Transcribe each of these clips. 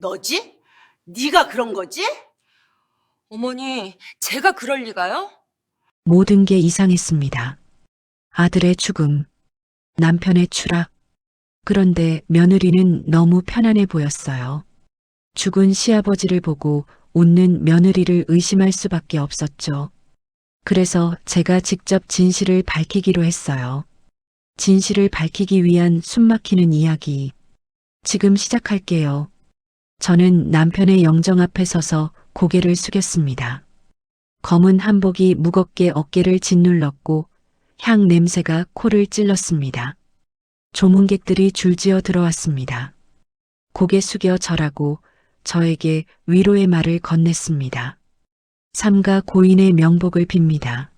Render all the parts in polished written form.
너지? 네가 그런 거지? 어머니, 제가 그럴 리가요? 모든 게 이상했습니다. 아들의 죽음, 남편의 추락. 그런데 며느리는 너무 편안해 보였어요. 죽은 시아버지를 보고 웃는 며느리를 의심할 수밖에 없었죠. 그래서 제가 직접 진실을 밝히기로 했어요. 진실을 밝히기 위한 숨막히는 이야기. 지금 시작할게요. 저는 남편의 영정 앞에 서서 고개를 숙였습니다. 검은 한복이 무겁게 어깨를 짓눌렀고 향 냄새가 코를 찔렀습니다. 조문객들이 줄지어 들어왔습니다. 고개 숙여 절하고 저에게 위로의 말을 건넸습니다. 삼가 고인의 명복을 빕니다.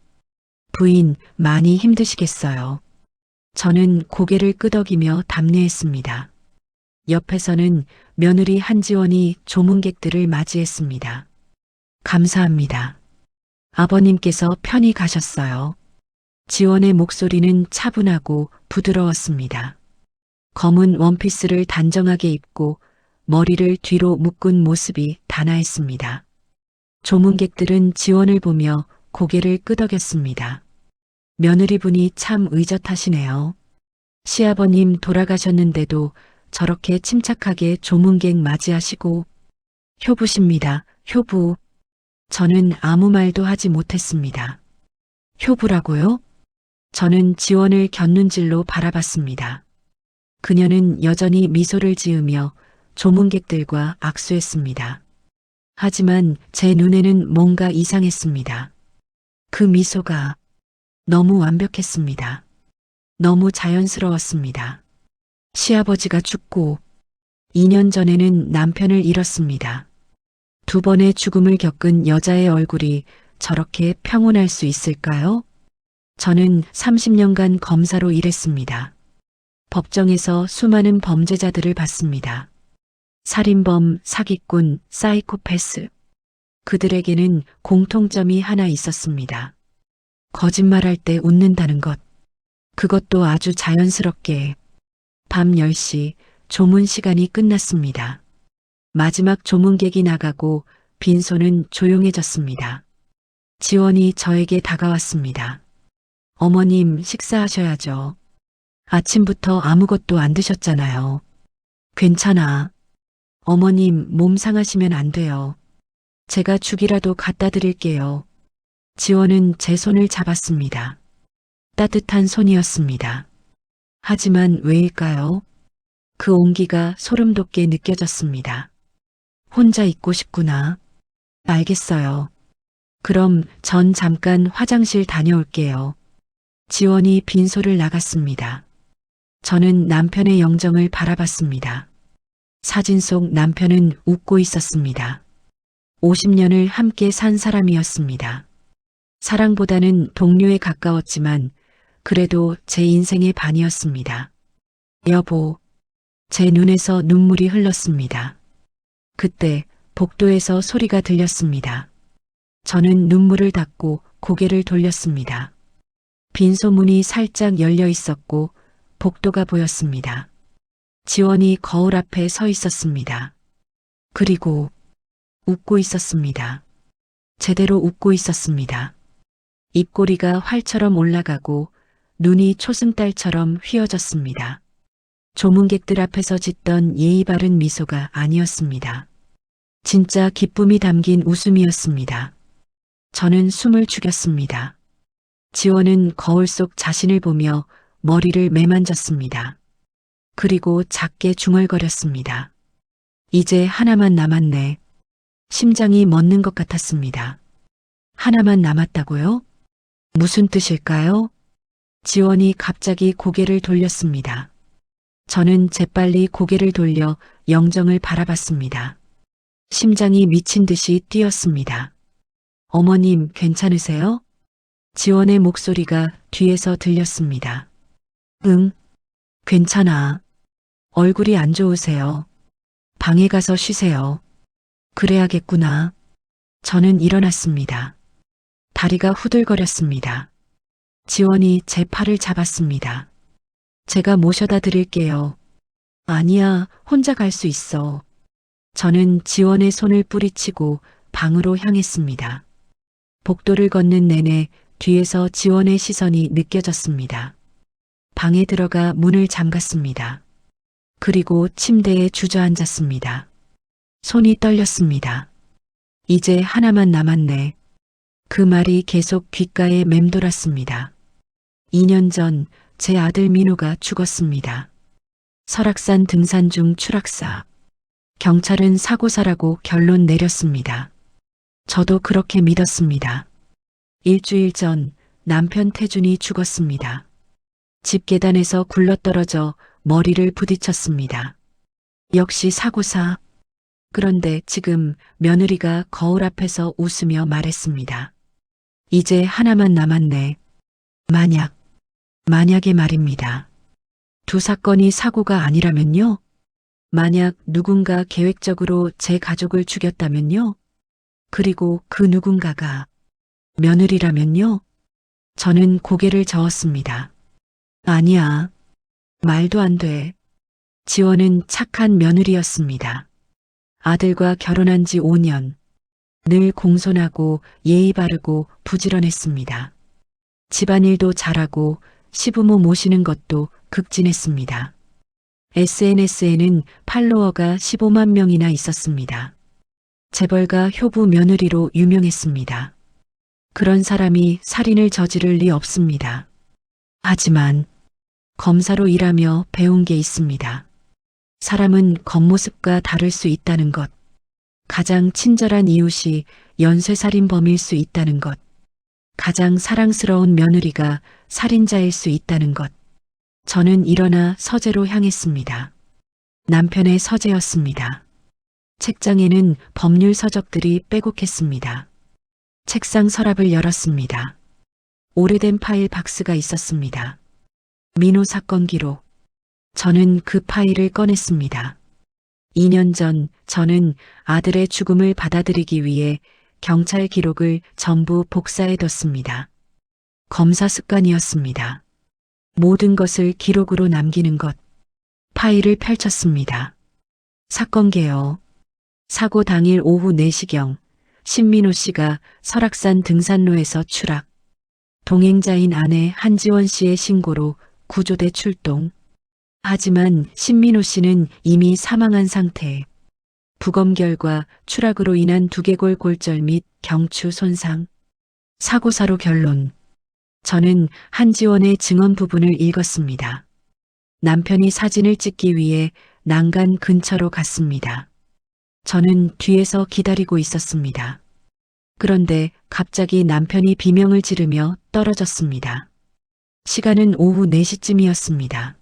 부인, 많이 힘드시겠어요. 저는 고개를 끄덕이며 답례했습니다. 옆에서는 며느리 한지원이 조문객들을 맞이했습니다. 감사합니다. 아버님께서 편히 가셨어요. 지원의 목소리는 차분하고 부드러웠습니다. 검은 원피스를 단정하게 입고 머리를 뒤로 묶은 모습이 단아했습니다. 조문객들은 지원을 보며 고개를 끄덕였습니다. 며느리분이 참 의젓하시네요. 시아버님 돌아가셨는데도 저렇게 침착하게 조문객 맞이하시고 효부십니다. 효부. 저는 아무 말도 하지 못했습니다. 효부라고요? 저는 지원을 곁눈질로 바라봤습니다. 그녀는 여전히 미소를 지으며 조문객들과 악수했습니다. 하지만 제 눈에는 뭔가 이상했습니다. 그 미소가 너무 완벽했습니다. 너무 자연스러웠습니다. 시아버지가 죽고 2년 전에는 남편을 잃었습니다. 두 번의 죽음을 겪은 여자의 얼굴이 저렇게 평온할 수 있을까요? 저는 30년간 검사로 일했습니다. 법정에서 수많은 범죄자들을 봤습니다. 살인범, 사기꾼, 사이코패스. 그들에게는 공통점이 하나 있었습니다. 거짓말할 때 웃는다는 것. 그것도 아주 자연스럽게. 밤 10시 조문 시간이 끝났습니다. 마지막 조문객이 나가고 빈소는 조용해졌습니다. 지원이 저에게 다가왔습니다. 어머님, 식사하셔야죠. 아침부터 아무것도 안 드셨잖아요. 괜찮아. 어머님, 몸 상하시면 안 돼요. 제가 죽이라도 갖다 드릴게요. 지원은 제 손을 잡았습니다. 따뜻한 손이었습니다. 하지만 왜일까요? 그 온기가 소름 돋게 느껴졌습니다. 혼자 있고 싶구나. 알겠어요. 그럼 전 잠깐 화장실 다녀올게요. 지원이 빈소를 나갔습니다. 저는 남편의 영정을 바라봤습니다. 사진 속 남편은 웃고 있었습니다. 50년을 함께 산 사람이었습니다. 사랑보다는 동료에 가까웠지만 그래도 제 인생의 반이었습니다. 여보, 제 눈에서 눈물이 흘렀습니다. 그때 복도에서 소리가 들렸습니다. 저는 눈물을 닦고 고개를 돌렸습니다. 빈소문이 살짝 열려 있었고 복도가 보였습니다. 지원이 거울 앞에 서 있었습니다. 그리고 웃고 있었습니다. 제대로 웃고 있었습니다. 입꼬리가 활처럼 올라가고 눈이 초승달처럼 휘어졌습니다. 조문객들 앞에서 짓던 예의 바른 미소가 아니었습니다. 진짜 기쁨이 담긴 웃음이었습니다. 저는 숨을 죽였습니다. 지원은 거울 속 자신을 보며 머리를 매만졌습니다. 그리고 작게 중얼거렸습니다. 이제 하나만 남았네. 심장이 멎는 것 같았습니다. 하나만 남았다고요? 무슨 뜻일까요? 지원이 갑자기 고개를 돌렸습니다. 저는 재빨리 고개를 돌려 영정을 바라봤습니다. 심장이 미친 듯이 뛰었습니다. 어머님, 괜찮으세요? 지원의 목소리가 뒤에서 들렸습니다. 응, 괜찮아. 얼굴이 안 좋으세요. 방에 가서 쉬세요. 그래야겠구나. 저는 일어났습니다. 다리가 후들거렸습니다. 지원이 제 팔을 잡았습니다. 제가 모셔다 드릴게요. 아니야, 혼자 갈 수 있어. 저는 지원의 손을 뿌리치고 방으로 향했습니다. 복도를 걷는 내내 뒤에서 지원의 시선이 느껴졌습니다. 방에 들어가 문을 잠갔습니다. 그리고 침대에 주저앉았습니다. 손이 떨렸습니다. 이제 하나만 남았네. 그 말이 계속 귓가에 맴돌았습니다. 2년 전 제 아들 민호가 죽었습니다. 설악산 등산 중 추락사. 경찰은 사고사라고 결론 내렸습니다. 저도 그렇게 믿었습니다. 일주일 전 남편 태준이 죽었습니다. 집 계단에서 굴러떨어져 머리를 부딪혔습니다. 역시 사고사. 그런데 지금 며느리가 거울 앞에서 웃으며 말했습니다. 이제 하나만 남았네. 만약의 말입니다. 두 사건이 사고가 아니라면요? 만약 누군가 계획적으로 제 가족을 죽였다면요? 그리고 그 누군가가 며느리라면요? 저는 고개를 저었습니다. 아니야. 말도 안 돼. 지원은 착한 며느리였습니다. 아들과 결혼한 지 5년. 늘 공손하고 예의 바르고 부지런했습니다. 집안일도 잘하고 시부모 모시는 것도 극진했습니다. SNS에는 팔로워가 15만 명이나 있었습니다. 재벌가 효부 며느리로 유명했습니다. 그런 사람이 살인을 저지를 리 없습니다. 하지만 검사로 일하며 배운 게 있습니다. 사람은 겉모습과 다를 수 있다는 것. 가장 친절한 이웃이 연쇄살인범일 수 있다는 것. 가장 사랑스러운 며느리가 살인자일 수 있다는 것. 저는 일어나 서재로 향했습니다. 남편의 서재였습니다. 책장에는 법률 서적들이 빼곡했습니다. 책상 서랍을 열었습니다. 오래된 파일 박스가 있었습니다. 민호 사건 기록. 저는 그 파일을 꺼냈습니다. 2년 전 저는 아들의 죽음을 받아들이기 위해 경찰 기록을 전부 복사해뒀습니다. 검사 습관이었습니다. 모든 것을 기록으로 남기는 것. 파일을 펼쳤습니다. 사건 개요. 사고 당일 오후 4시경 신민호 씨가 설악산 등산로에서 추락. 동행자인 아내 한지원 씨의 신고로 구조대 출동. 하지만 신민호 씨는 이미 사망한 상태. 부검 결과 추락으로 인한 두개골 골절 및 경추 손상. 사고사로 결론. 저는 한지원의 증언 부분을 읽었습니다. 남편이 사진을 찍기 위해 난간 근처로 갔습니다. 저는 뒤에서 기다리고 있었습니다. 그런데 갑자기 남편이 비명을 지르며 떨어졌습니다. 시간은 오후 4시쯤이었습니다.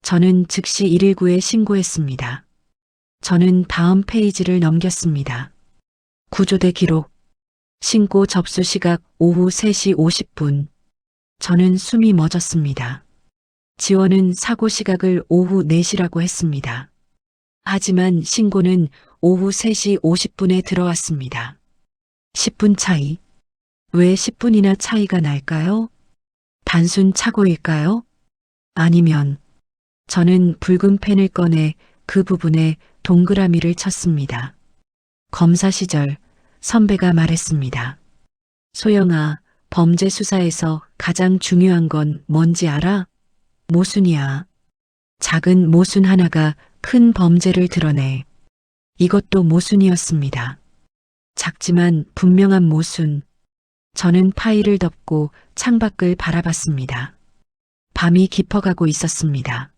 저는 즉시 119에 신고했습니다. 저는 다음 페이지를 넘겼습니다. 구조대 기록. 신고 접수 시각 오후 3시 50분. 저는 숨이 멎었습니다. 지원은 사고 시각을 오후 4시라고 했습니다. 하지만 신고는 오후 3시 50분에 들어왔습니다. 10분 차이. 왜 10분이나 차이가 날까요? 단순 착오일까요? 아니면 저는 붉은 펜을 꺼내 그 부분에 동그라미를 쳤습니다. 검사 시절 선배가 말했습니다. 소영아, 범죄 수사에서 가장 중요한 건 뭔지 알아? 모순이야. 작은 모순 하나가 큰 범죄를 드러내. 이것도 모순이었습니다. 작지만 분명한 모순. 저는 파일을 덮고 창밖을 바라봤습니다. 밤이 깊어가고 있었습니다.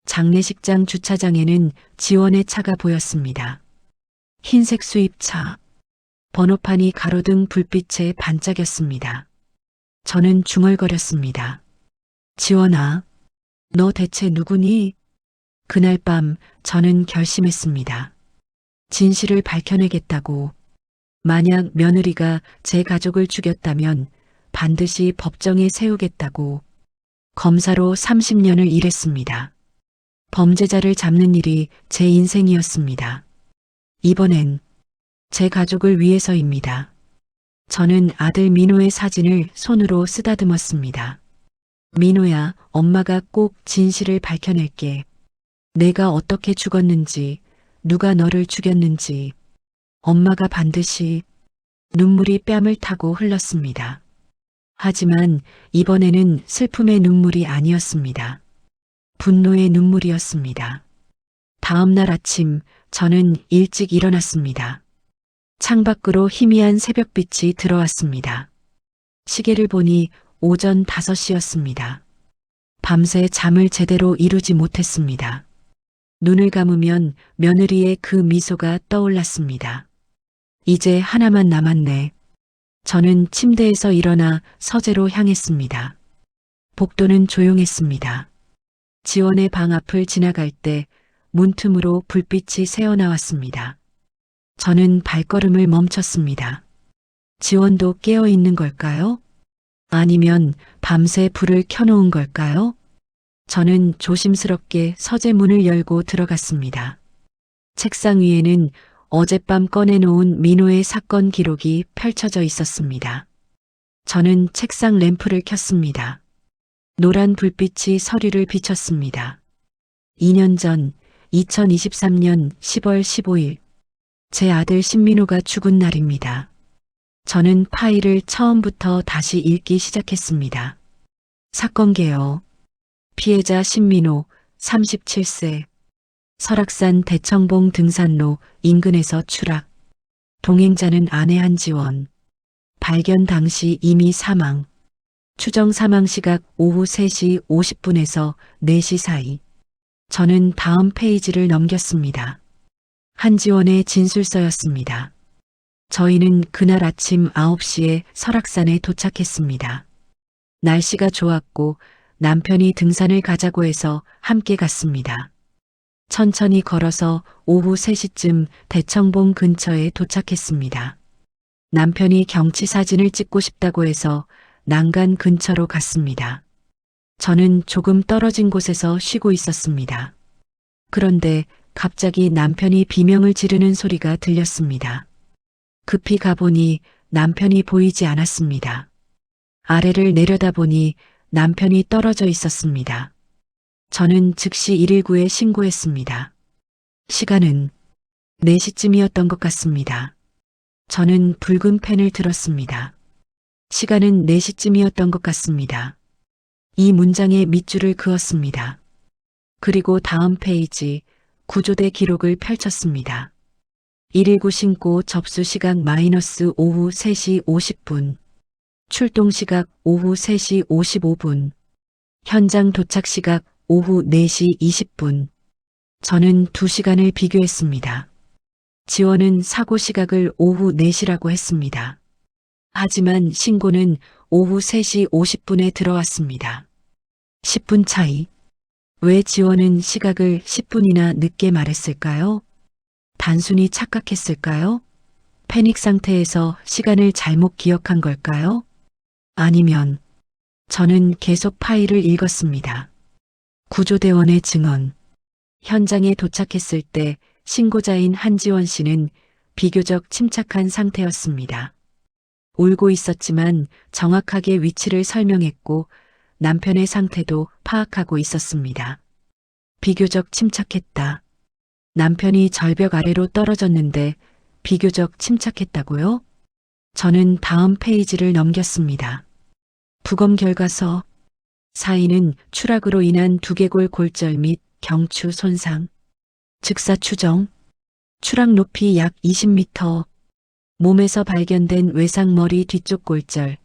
장례식장 주차장에는 지원의 차가 보였습니다. 흰색 수입차. 번호판이 가로등 불빛에 반짝였습니다. 저는 중얼거렸습니다. 지원아, 너 대체 누구니? 그날 밤 저는 결심했습니다. 진실을 밝혀내겠다고. 만약 며느리가 제 가족을 죽였다면 반드시 법정에 세우겠다고. 검사로 30년을 일했습니다. 범죄자를 잡는 일이 제 인생이었습니다. 이번엔 제 가족을 위해서입니다. 저는 아들 민호의 사진을 손으로 쓰다듬었습니다. 민호야, 엄마가 꼭 진실을 밝혀낼게. 내가 어떻게 죽었는지, 누가 너를 죽였는지 엄마가 반드시 눈물이 뺨을 타고 흘렀습니다. 하지만 이번에는 슬픔의 눈물이 아니었습니다. 분노의 눈물이었습니다. 다음 날 아침 저는 일찍 일어났습니다. 창밖으로 희미한 새벽빛이 들어왔습니다. 시계를 보니 오전 5시였습니다. 밤새 잠을 제대로 이루지 못했습니다. 눈을 감으면 며느리의 그 미소가 떠올랐습니다. 이제 하나만 남았네. 저는 침대에서 일어나 서재로 향했습니다. 복도는 조용했습니다. 지원의 방 앞을 지나갈 때 문틈으로 불빛이 새어나왔습니다. 저는 발걸음을 멈췄습니다. 지원도 깨어 있는 걸까요? 아니면 밤새 불을 켜놓은 걸까요? 저는 조심스럽게 서재 문을 열고 들어갔습니다. 책상 위에는 어젯밤 꺼내놓은 민호의 사건 기록이 펼쳐져 있었습니다. 저는 책상 램프를 켰습니다. 노란 불빛이 서류를 비쳤습니다. 2년 전 2023년 10월 15일 제 아들 신민호가 죽은 날입니다. 저는 파일을 처음부터 다시 읽기 시작했습니다. 사건 개요. 피해자 신민호 37세. 설악산 대청봉 등산로 인근에서 추락. 동행자는 아내 한지원. 발견 당시 이미 사망. 추정 사망 시각 오후 3시 50분에서 4시 사이. 저는 다음 페이지를 넘겼습니다. 한지원의 진술서였습니다. 저희는 그날 아침 9시에 설악산에 도착했습니다. 날씨가 좋았고 남편이 등산을 가자고 해서 함께 갔습니다. 천천히 걸어서 오후 3시쯤 대청봉 근처에 도착했습니다. 남편이 경치 사진을 찍고 싶다고 해서 난간 근처로 갔습니다. 저는 조금 떨어진 곳에서 쉬고 있었습니다. 그런데 갑자기 남편이 비명을 지르는 소리가 들렸습니다. 급히 가보니 남편이 보이지 않았습니다. 아래를 내려다보니 남편이 떨어져 있었습니다. 저는 즉시 119에 신고했습니다. 시간은 4시쯤이었던 것 같습니다. 저는 붉은 펜을 들었습니다. 시간은 4시쯤이었던 것 같습니다. 이 문장에 밑줄을 그었습니다. 그리고 다음 페이지 구조대 기록을 펼쳤습니다. 119 신고 접수 시각 마이너스 오후 3시 50분. 출동 시각 오후 3시 55분. 현장 도착 시각 오후 4시 20분. 저는 2시간을 비교했습니다. 지원은 사고 시각을 오후 4시라고 했습니다. 하지만 신고는 오후 3시 50분에 들어왔습니다. 10분 차이. 왜 지원은 시각을 10분이나 늦게 말했을까요? 단순히 착각했을까요? 패닉 상태에서 시간을 잘못 기억한 걸까요? 아니면 저는 계속 파일을 읽었습니다. 구조대원의 증언. 현장에 도착했을 때 신고자인 한지원 씨는 비교적 침착한 상태였습니다. 울고 있었지만 정확하게 위치를 설명했고 남편의 상태도 파악하고 있었습니다. 비교적 침착했다. 남편이 절벽 아래로 떨어졌는데 비교적 침착했다고요? 저는 다음 페이지를 넘겼습니다. 부검 결과서. 사인은 추락으로 인한 두개골 골절 및 경추 손상. 즉사 추정. 추락 높이 약 20m. 몸에서 발견된 외상 머리 뒤쪽 골절,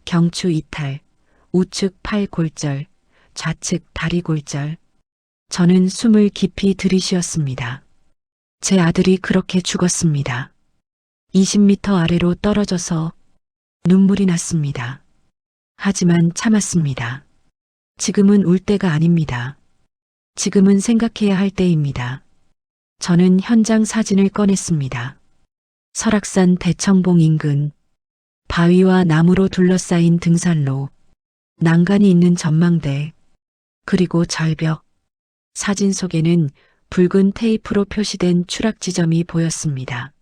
경추 이탈, 우측 팔 골절, 좌측 다리 골절. 저는 숨을 깊이 들이쉬었습니다. 제 아들이 그렇게 죽었습니다. 20m 아래로 떨어져서 눈물이 났습니다. 하지만 참았습니다. 지금은 울 때가 아닙니다. 지금은 생각해야 할 때입니다. 저는 현장 사진을 꺼냈습니다. 설악산 대청봉 인근, 바위와 나무로 둘러싸인 등산로, 난간이 있는 전망대, 그리고 절벽. 사진 속에는 붉은 테이프로 표시된 추락 지점이 보였습니다.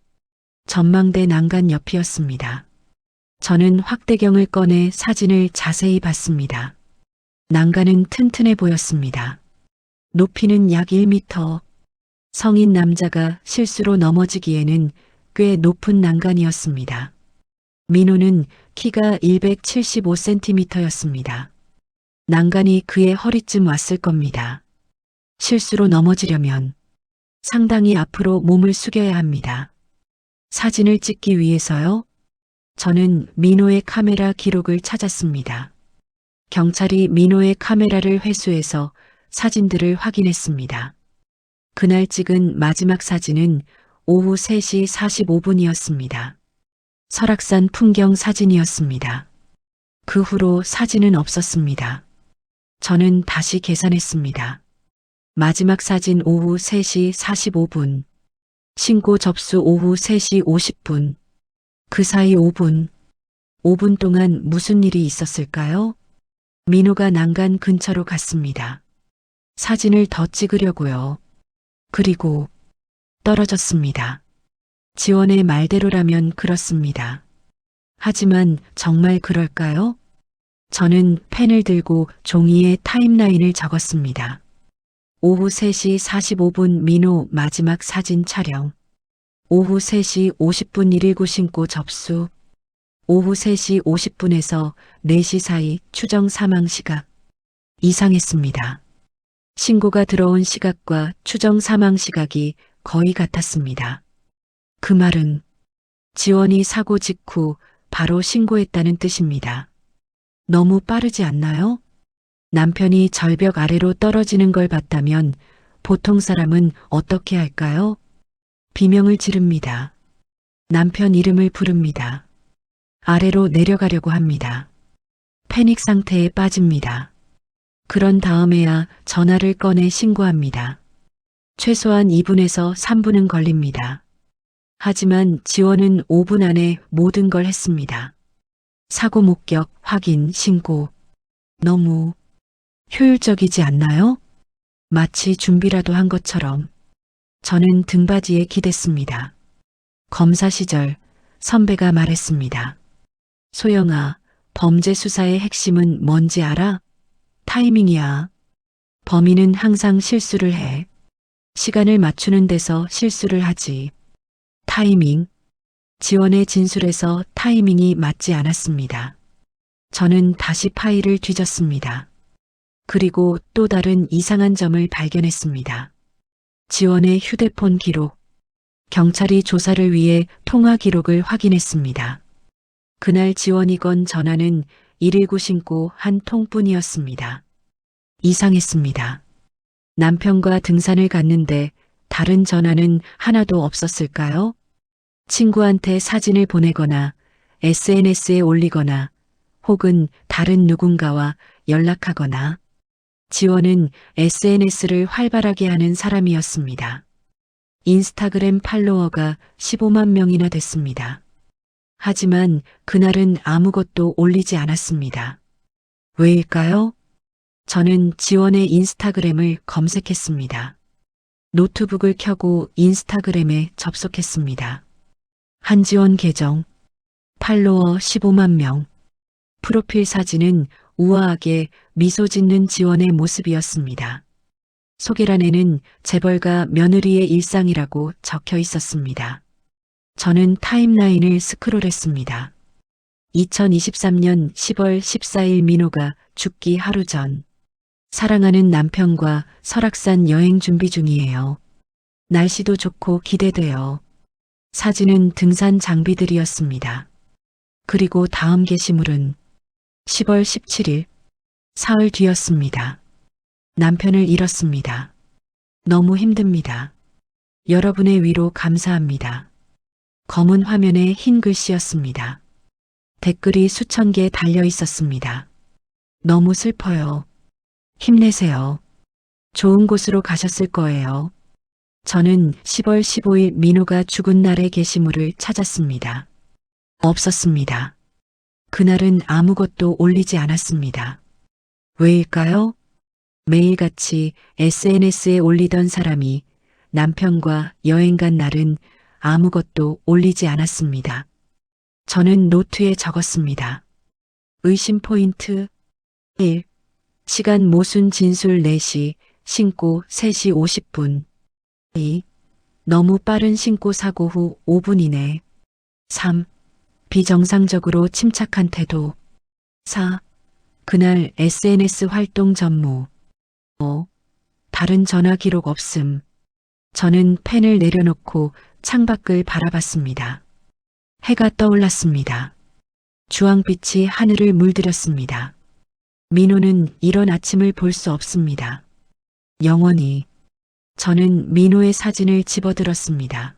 전망대 난간 옆이었습니다. 저는 확대경을 꺼내 사진을 자세히 봤습니다. 난간은 튼튼해 보였습니다. 높이는 약 1m. 성인 남자가 실수로 넘어지기에는 꽤 높은 난간이었습니다. 민호는 키가 175cm였습니다. 난간이 그의 허리쯤 왔을 겁니다. 실수로 넘어지려면 상당히 앞으로 몸을 숙여야 합니다. 사진을 찍기 위해서요? 저는 민호의 카메라 기록을 찾았습니다. 경찰이 민호의 카메라를 회수해서 사진들을 확인했습니다. 그날 찍은 마지막 사진은 오후 3시 45분이었습니다. 설악산 풍경 사진이었습니다. 그 후로 사진은 없었습니다. 저는 다시 계산했습니다. 마지막 사진 오후 3시 45분, 신고 접수 오후 3시 50분, 그 사이 5분 동안 무슨 일이 있었을까요? 민호가 난간 근처로 갔습니다. 사진을 더 찍으려고요. 그리고 떨어졌습니다. 지원의 말대로라면 그렇습니다. 하지만 정말 그럴까요? 저는 펜을 들고 종이에 타임라인을 적었습니다. 오후 3시 45분 민호 마지막 사진 촬영. 오후 3시 50분 119 신고 접수. 오후 3시 50분에서 4시 사이 추정 사망 시각. 이상했습니다. 신고가 들어온 시각과 추정 사망 시각이 거의 같았습니다. 그 말은 지원이 사고 직후 바로 신고했다는 뜻입니다. 너무 빠르지 않나요? 남편이 절벽 아래로 떨어지는 걸 봤다면 보통 사람은 어떻게 할까요? 비명을 지릅니다. 남편 이름을 부릅니다. 아래로 내려가려고 합니다. 패닉 상태에 빠집니다. 그런 다음에야 전화를 꺼내 신고합니다. 최소한 2분에서 3분은 걸립니다. 하지만 지원은 5분 안에 모든 걸 했습니다. 사고 목격, 확인, 신고. 너무 효율적이지 않나요? 마치 준비라도 한 것처럼. 저는 등받이에 기댔습니다. 검사 시절 선배가 말했습니다. 소영아, 범죄 수사의 핵심은 뭔지 알아? 타이밍이야. 범인은 항상 실수를 해. 시간을 맞추는 데서 실수를 하지. 타이밍. 지원의 진술에서 타이밍이 맞지 않았습니다. 저는 다시 파일을 뒤졌습니다. 그리고 또 다른 이상한 점을 발견했습니다. 지원의 휴대폰 기록. 경찰이 조사를 위해 통화 기록을 확인했습니다. 그날 지원이 건 전화는 119 신고 한 통뿐이었습니다. 이상했습니다. 남편과 등산을 갔는데 다른 전화는 하나도 없었을까요? 친구한테 사진을 보내거나 SNS에 올리거나 혹은 다른 누군가와 연락하거나. 지원은 SNS를 활발하게 하는 사람이었습니다. 인스타그램 팔로워가 15만 명이나 됐습니다. 하지만 그날은 아무것도 올리지 않았습니다. 왜일까요? 저는 지원의 인스타그램을 검색했습니다. 노트북을 켜고 인스타그램에 접속했습니다. 한지원 계정, 팔로워 15만 명, 프로필 사진은 우아하게 미소 짓는 지원의 모습이었습니다. 소개란에는 재벌가 며느리의 일상이라고 적혀 있었습니다. 저는 타임라인을 스크롤했습니다. 2023년 10월 14일 민호가 죽기 하루 전. 사랑하는 남편과 설악산 여행 준비 중이에요. 날씨도 좋고 기대돼요. 사진은 등산 장비들이었습니다. 그리고 다음 게시물은 10월 17일, 사흘 뒤였습니다. 남편을 잃었습니다. 너무 힘듭니다. 여러분의 위로 감사합니다. 검은 화면에 흰 글씨였습니다. 댓글이 수천 개 달려 있었습니다. 너무 슬퍼요. 힘내세요. 좋은 곳으로 가셨을 거예요. 저는 10월 15일 민호가 죽은 날의 게시물을 찾았습니다. 없었습니다. 그날은 아무것도 올리지 않았습니다. 왜일까요? 매일같이 SNS에 올리던 사람이 남편과 여행 간 날은 아무것도 올리지 않았습니다. 저는 노트에 적었습니다. 의심 포인트 1. 시간 모순 진술 4시, 신고 3시 50분. 2. 너무 빠른 신고 사고 후 5분 이내. 3. 비정상적으로 침착한 태도. 4. 그날 SNS 활동 전무. 5. 다른 전화 기록 없음. 저는 펜을 내려놓고 창밖을 바라봤습니다. 해가 떠올랐습니다. 주황빛이 하늘을 물들였습니다. 민호는 이런 아침을 볼 수 없습니다. 영원히. 저는 민호의 사진을 집어들었습니다.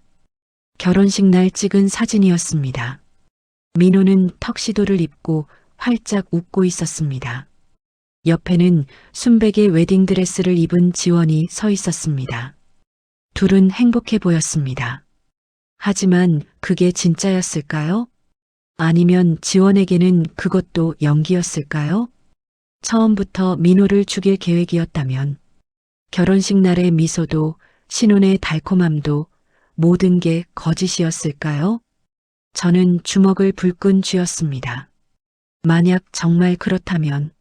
결혼식 날 찍은 사진이었습니다. 민호는 턱시도를 입고 활짝 웃고 있었습니다. 옆에는 순백의 웨딩드레스를 입은 지원이 서 있었습니다. 둘은 행복해 보였습니다. 하지만 그게 진짜였을까요? 아니면 지원에게는 그것도 연기였을까요? 처음부터 민호를 죽일 계획이었다면 결혼식 날의 미소도 신혼의 달콤함도 모든 게 거짓이었을까요? 저는 주먹을 불끈 쥐었습니다. 만약 정말 그렇다면,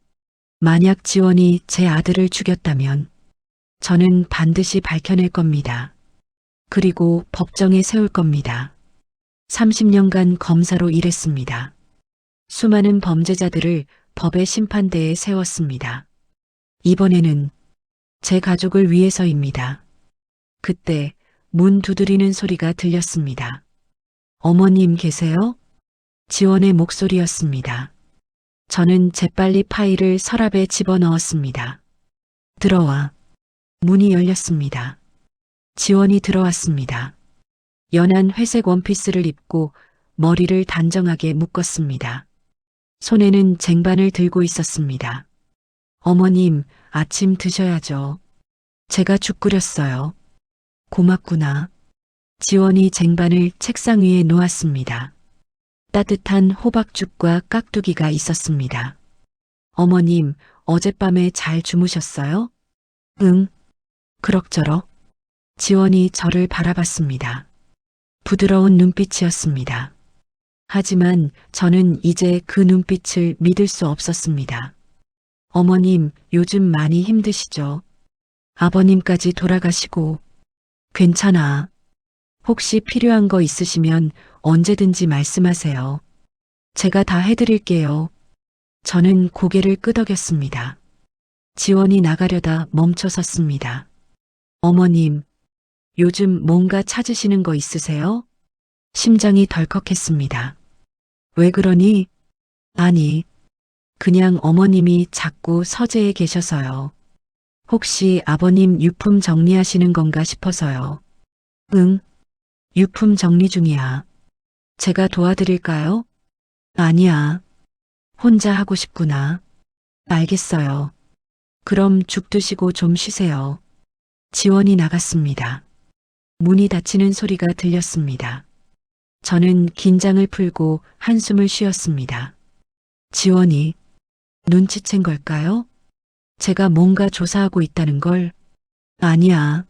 만약 지원이 제 아들을 죽였다면 저는 반드시 밝혀낼 겁니다. 그리고 법정에 세울 겁니다. 30년간 검사로 일했습니다. 수많은 범죄자들을 법의 심판대에 세웠습니다. 이번에는 제 가족을 위해서입니다. 그때 문 두드리는 소리가 들렸습니다. 어머님 계세요? 지원의 목소리였습니다. 저는 재빨리 파일을 서랍에 집어넣었습니다. 들어와. 문이 열렸습니다. 지원이 들어왔습니다. 연한 회색 원피스를 입고 머리를 단정하게 묶었습니다. 손에는 쟁반을 들고 있었습니다. 어머님, 아침 드셔야죠. 제가 죽 끓였어요. 고맙구나. 지원이 쟁반을 책상 위에 놓았습니다. 따뜻한 호박죽과 깍두기가 있었습니다. 어머님, 어젯밤에 잘 주무셨어요? 응. 그럭저럭. 지원이 저를 바라봤습니다. 부드러운 눈빛이었습니다. 하지만 저는 이제 그 눈빛을 믿을 수 없었습니다. 어머님, 요즘 많이 힘드시죠? 아버님까지 돌아가시고. 괜찮아. 혹시 필요한 거 있으시면 언제든지 말씀하세요. 제가 다 해드릴게요. 저는 고개를 끄덕였습니다. 지원이 나가려다 멈춰 섰습니다. 어머님, 요즘 뭔가 찾으시는 거 있으세요? 심장이 덜컥했습니다. 왜 그러니? 아니, 그냥 어머님이 자꾸 서재에 계셔서요. 혹시 아버님 유품 정리하시는 건가 싶어서요. 응, 유품 정리 중이야. 제가 도와드릴까요? 아니야. 혼자 하고 싶구나. 알겠어요. 그럼 죽 드시고 좀 쉬세요. 지원이 나갔습니다. 문이 닫히는 소리가 들렸습니다. 저는 긴장을 풀고 한숨을 쉬었습니다. 지원이 눈치챈 걸까요? 제가 뭔가 조사하고 있다는 걸? 아니야.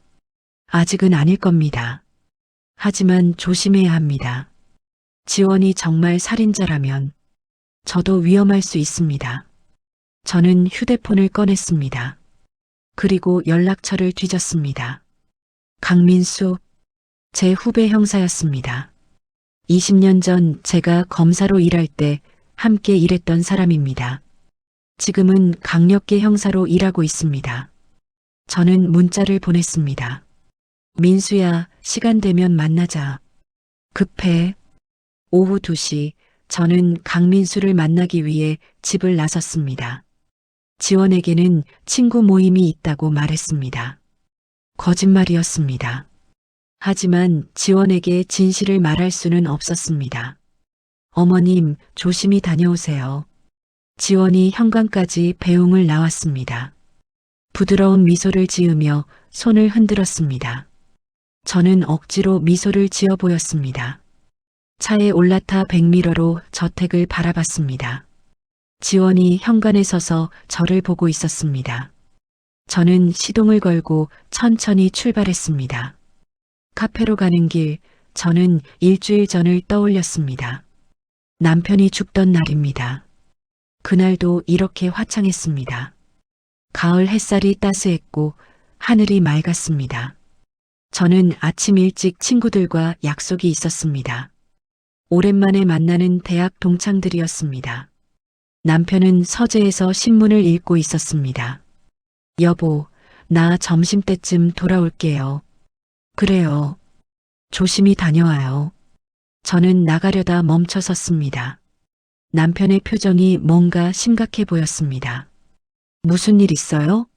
아직은 아닐 겁니다. 하지만 조심해야 합니다. 지원이 정말 살인자라면 저도 위험할 수 있습니다. 저는 휴대폰을 꺼냈습니다. 그리고 연락처를 뒤졌습니다. 강민수, 제 후배 형사였습니다. 20년 전 제가 검사로 일할 때 함께 일했던 사람입니다. 지금은 강력계 형사로 일하고 있습니다. 저는 문자를 보냈습니다. 민수야, 시간 되면 만나자. 급해. 오후 2시, 저는 강민수를 만나기 위해 집을 나섰습니다. 지원에게는 친구 모임이 있다고 말했습니다. 거짓말이었습니다. 하지만 지원에게 진실을 말할 수는 없었습니다. 어머님, 조심히 다녀오세요. 지원이 현관까지 배웅을 나왔습니다. 부드러운 미소를 지으며 손을 흔들었습니다. 저는 억지로 미소를 지어 보였습니다. 차에 올라타 백미러로 저택을 바라봤습니다. 지원이 현관에 서서 저를 보고 있었습니다. 저는 시동을 걸고 천천히 출발했습니다. 카페로 가는 길, 저는 일주일 전을 떠올렸습니다. 남편이 죽던 날입니다. 그날도 이렇게 화창했습니다. 가을 햇살이 따스했고 하늘이 맑았습니다. 저는 아침 일찍 친구들과 약속이 있었습니다. 오랜만에 만나는 대학 동창들이었습니다. 남편은 서재에서 신문을 읽고 있었습니다. 여보, 나 점심때쯤 돌아올게요. 그래요. 조심히 다녀와요. 저는 나가려다 멈춰 섰습니다. 남편의 표정이 뭔가 심각해 보였습니다. 무슨 일 있어요?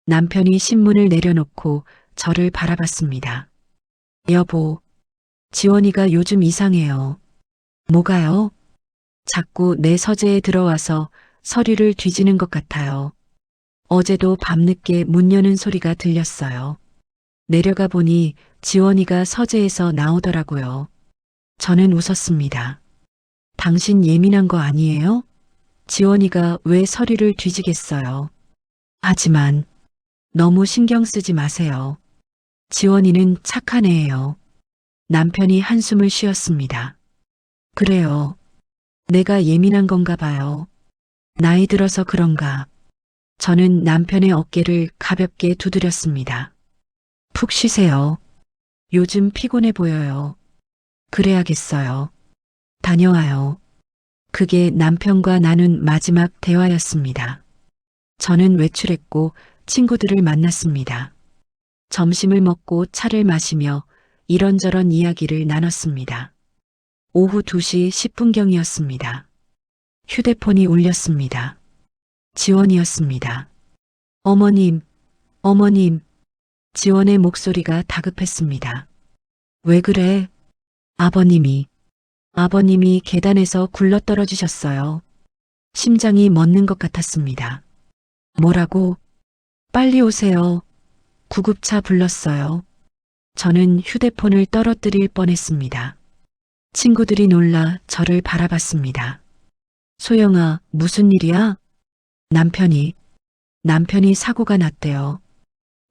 남편이 신문을 내려놓고 저를 바라봤습니다. 여보, 지원이가 요즘 이상해요. 뭐가요? 자꾸 내 서재에 들어와서 서류를 뒤지는 것 같아요. 어제도 밤늦게 문 여는 소리가 들렸어요. 내려가 보니 지원이가 서재에서 나오더라고요. 저는 웃었습니다. 당신 예민한 거 아니에요? 지원이가 왜 서류를 뒤지겠어요? 하지만 너무 신경 쓰지 마세요. 지원이는 착한 애예요. 남편이 한숨을 쉬었습니다. 그래요. 내가 예민한 건가 봐요. 나이 들어서 그런가. 저는 남편의 어깨를 가볍게 두드렸습니다. 푹 쉬세요. 요즘 피곤해 보여요. 그래야겠어요. 다녀와요. 그게 남편과 나눈 마지막 대화였습니다. 저는 외출했고 친구들을 만났습니다. 점심을 먹고 차를 마시며 이런저런 이야기를 나눴습니다. 오후 2시 10분경이었습니다. 휴대폰이 울렸습니다. 지원이었습니다. 어머님, 어머님. 지원의 목소리가 다급했습니다. 왜 그래? 아버님이 계단에서 굴러떨어지셨어요. 심장이 멎는 것 같았습니다. 뭐라고? 빨리 오세요. 구급차 불렀어요. 저는 휴대폰을 떨어뜨릴 뻔했습니다. 친구들이 놀라 저를 바라봤습니다. 소영아, 무슨 일이야? 남편이 사고가 났대요.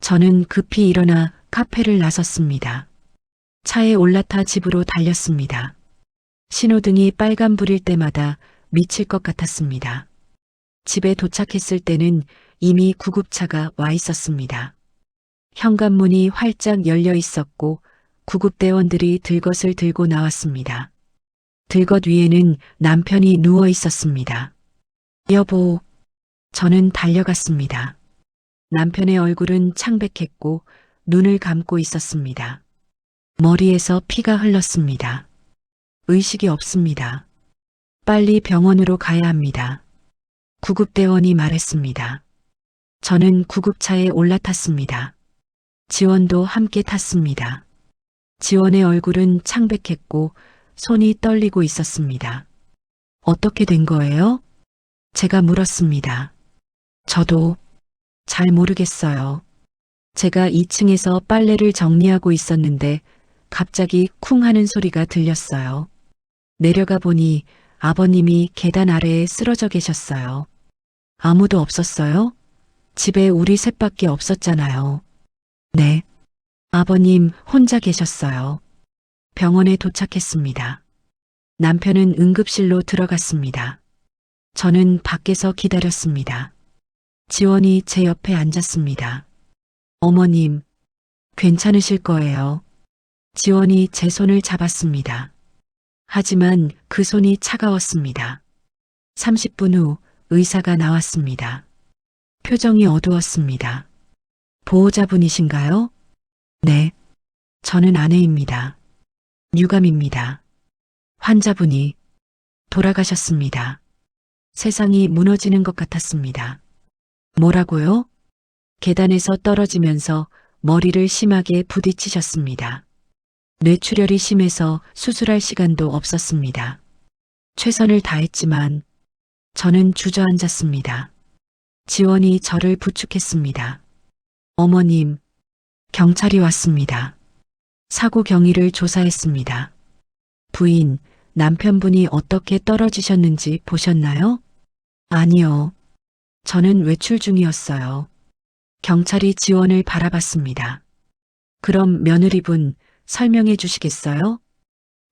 저는 급히 일어나 카페를 나섰습니다. 차에 올라타 집으로 달렸습니다. 신호등이 빨간불일 때마다 미칠 것 같았습니다. 집에 도착했을 때는 이미 구급차가 와 있었습니다. 현관문이 활짝 열려 있었고 구급대원들이 들것을 들고 나왔습니다. 들것 위에는 남편이 누워 있었습니다. 여보, 저는 달려갔습니다. 남편의 얼굴은 창백했고 눈을 감고 있었습니다. 머리에서 피가 흘렀습니다. 의식이 없습니다. 빨리 병원으로 가야 합니다. 구급대원이 말했습니다. 저는 구급차에 올라탔습니다. 지원도 함께 탔습니다. 지원의 얼굴은 창백했고 손이 떨리고 있었습니다. 어떻게 된 거예요? 제가 물었습니다. 저도 잘 모르겠어요. 제가 2층에서 빨래를 정리하고 있었는데 갑자기 쿵 하는 소리가 들렸어요. 내려가 보니 아버님이 계단 아래에 쓰러져 계셨어요. 아무도 없었어요? 집에 우리 셋밖에 없었잖아요. 네. 아버님 혼자 계셨어요. 병원에 도착했습니다. 남편은 응급실로 들어갔습니다. 저는 밖에서 기다렸습니다. 지원이 제 옆에 앉았습니다. 어머님, 괜찮으실 거예요. 지원이 제 손을 잡았습니다. 하지만 그 손이 차가웠습니다. 30분 후 의사가 나왔습니다. 표정이 어두웠습니다. 보호자분이신가요? 네. 저는 아내입니다. 유감입니다. 환자분이 돌아가셨습니다. 세상이 무너지는 것 같았습니다. 뭐라고요? 계단에서 떨어지면서 머리를 심하게 부딪히셨습니다. 뇌출혈이 심해서 수술할 시간도 없었습니다. 최선을 다했지만 저는 주저앉았습니다. 지원이 저를 부축했습니다. 어머님, 경찰이 왔습니다. 사고 경위를 조사했습니다. 부인, 남편분이 어떻게 떨어지셨는지 보셨나요? 아니요. 저는 외출 중이었어요. 경찰이 지원을 바라봤습니다. 그럼 며느리분 설명해 주시겠어요?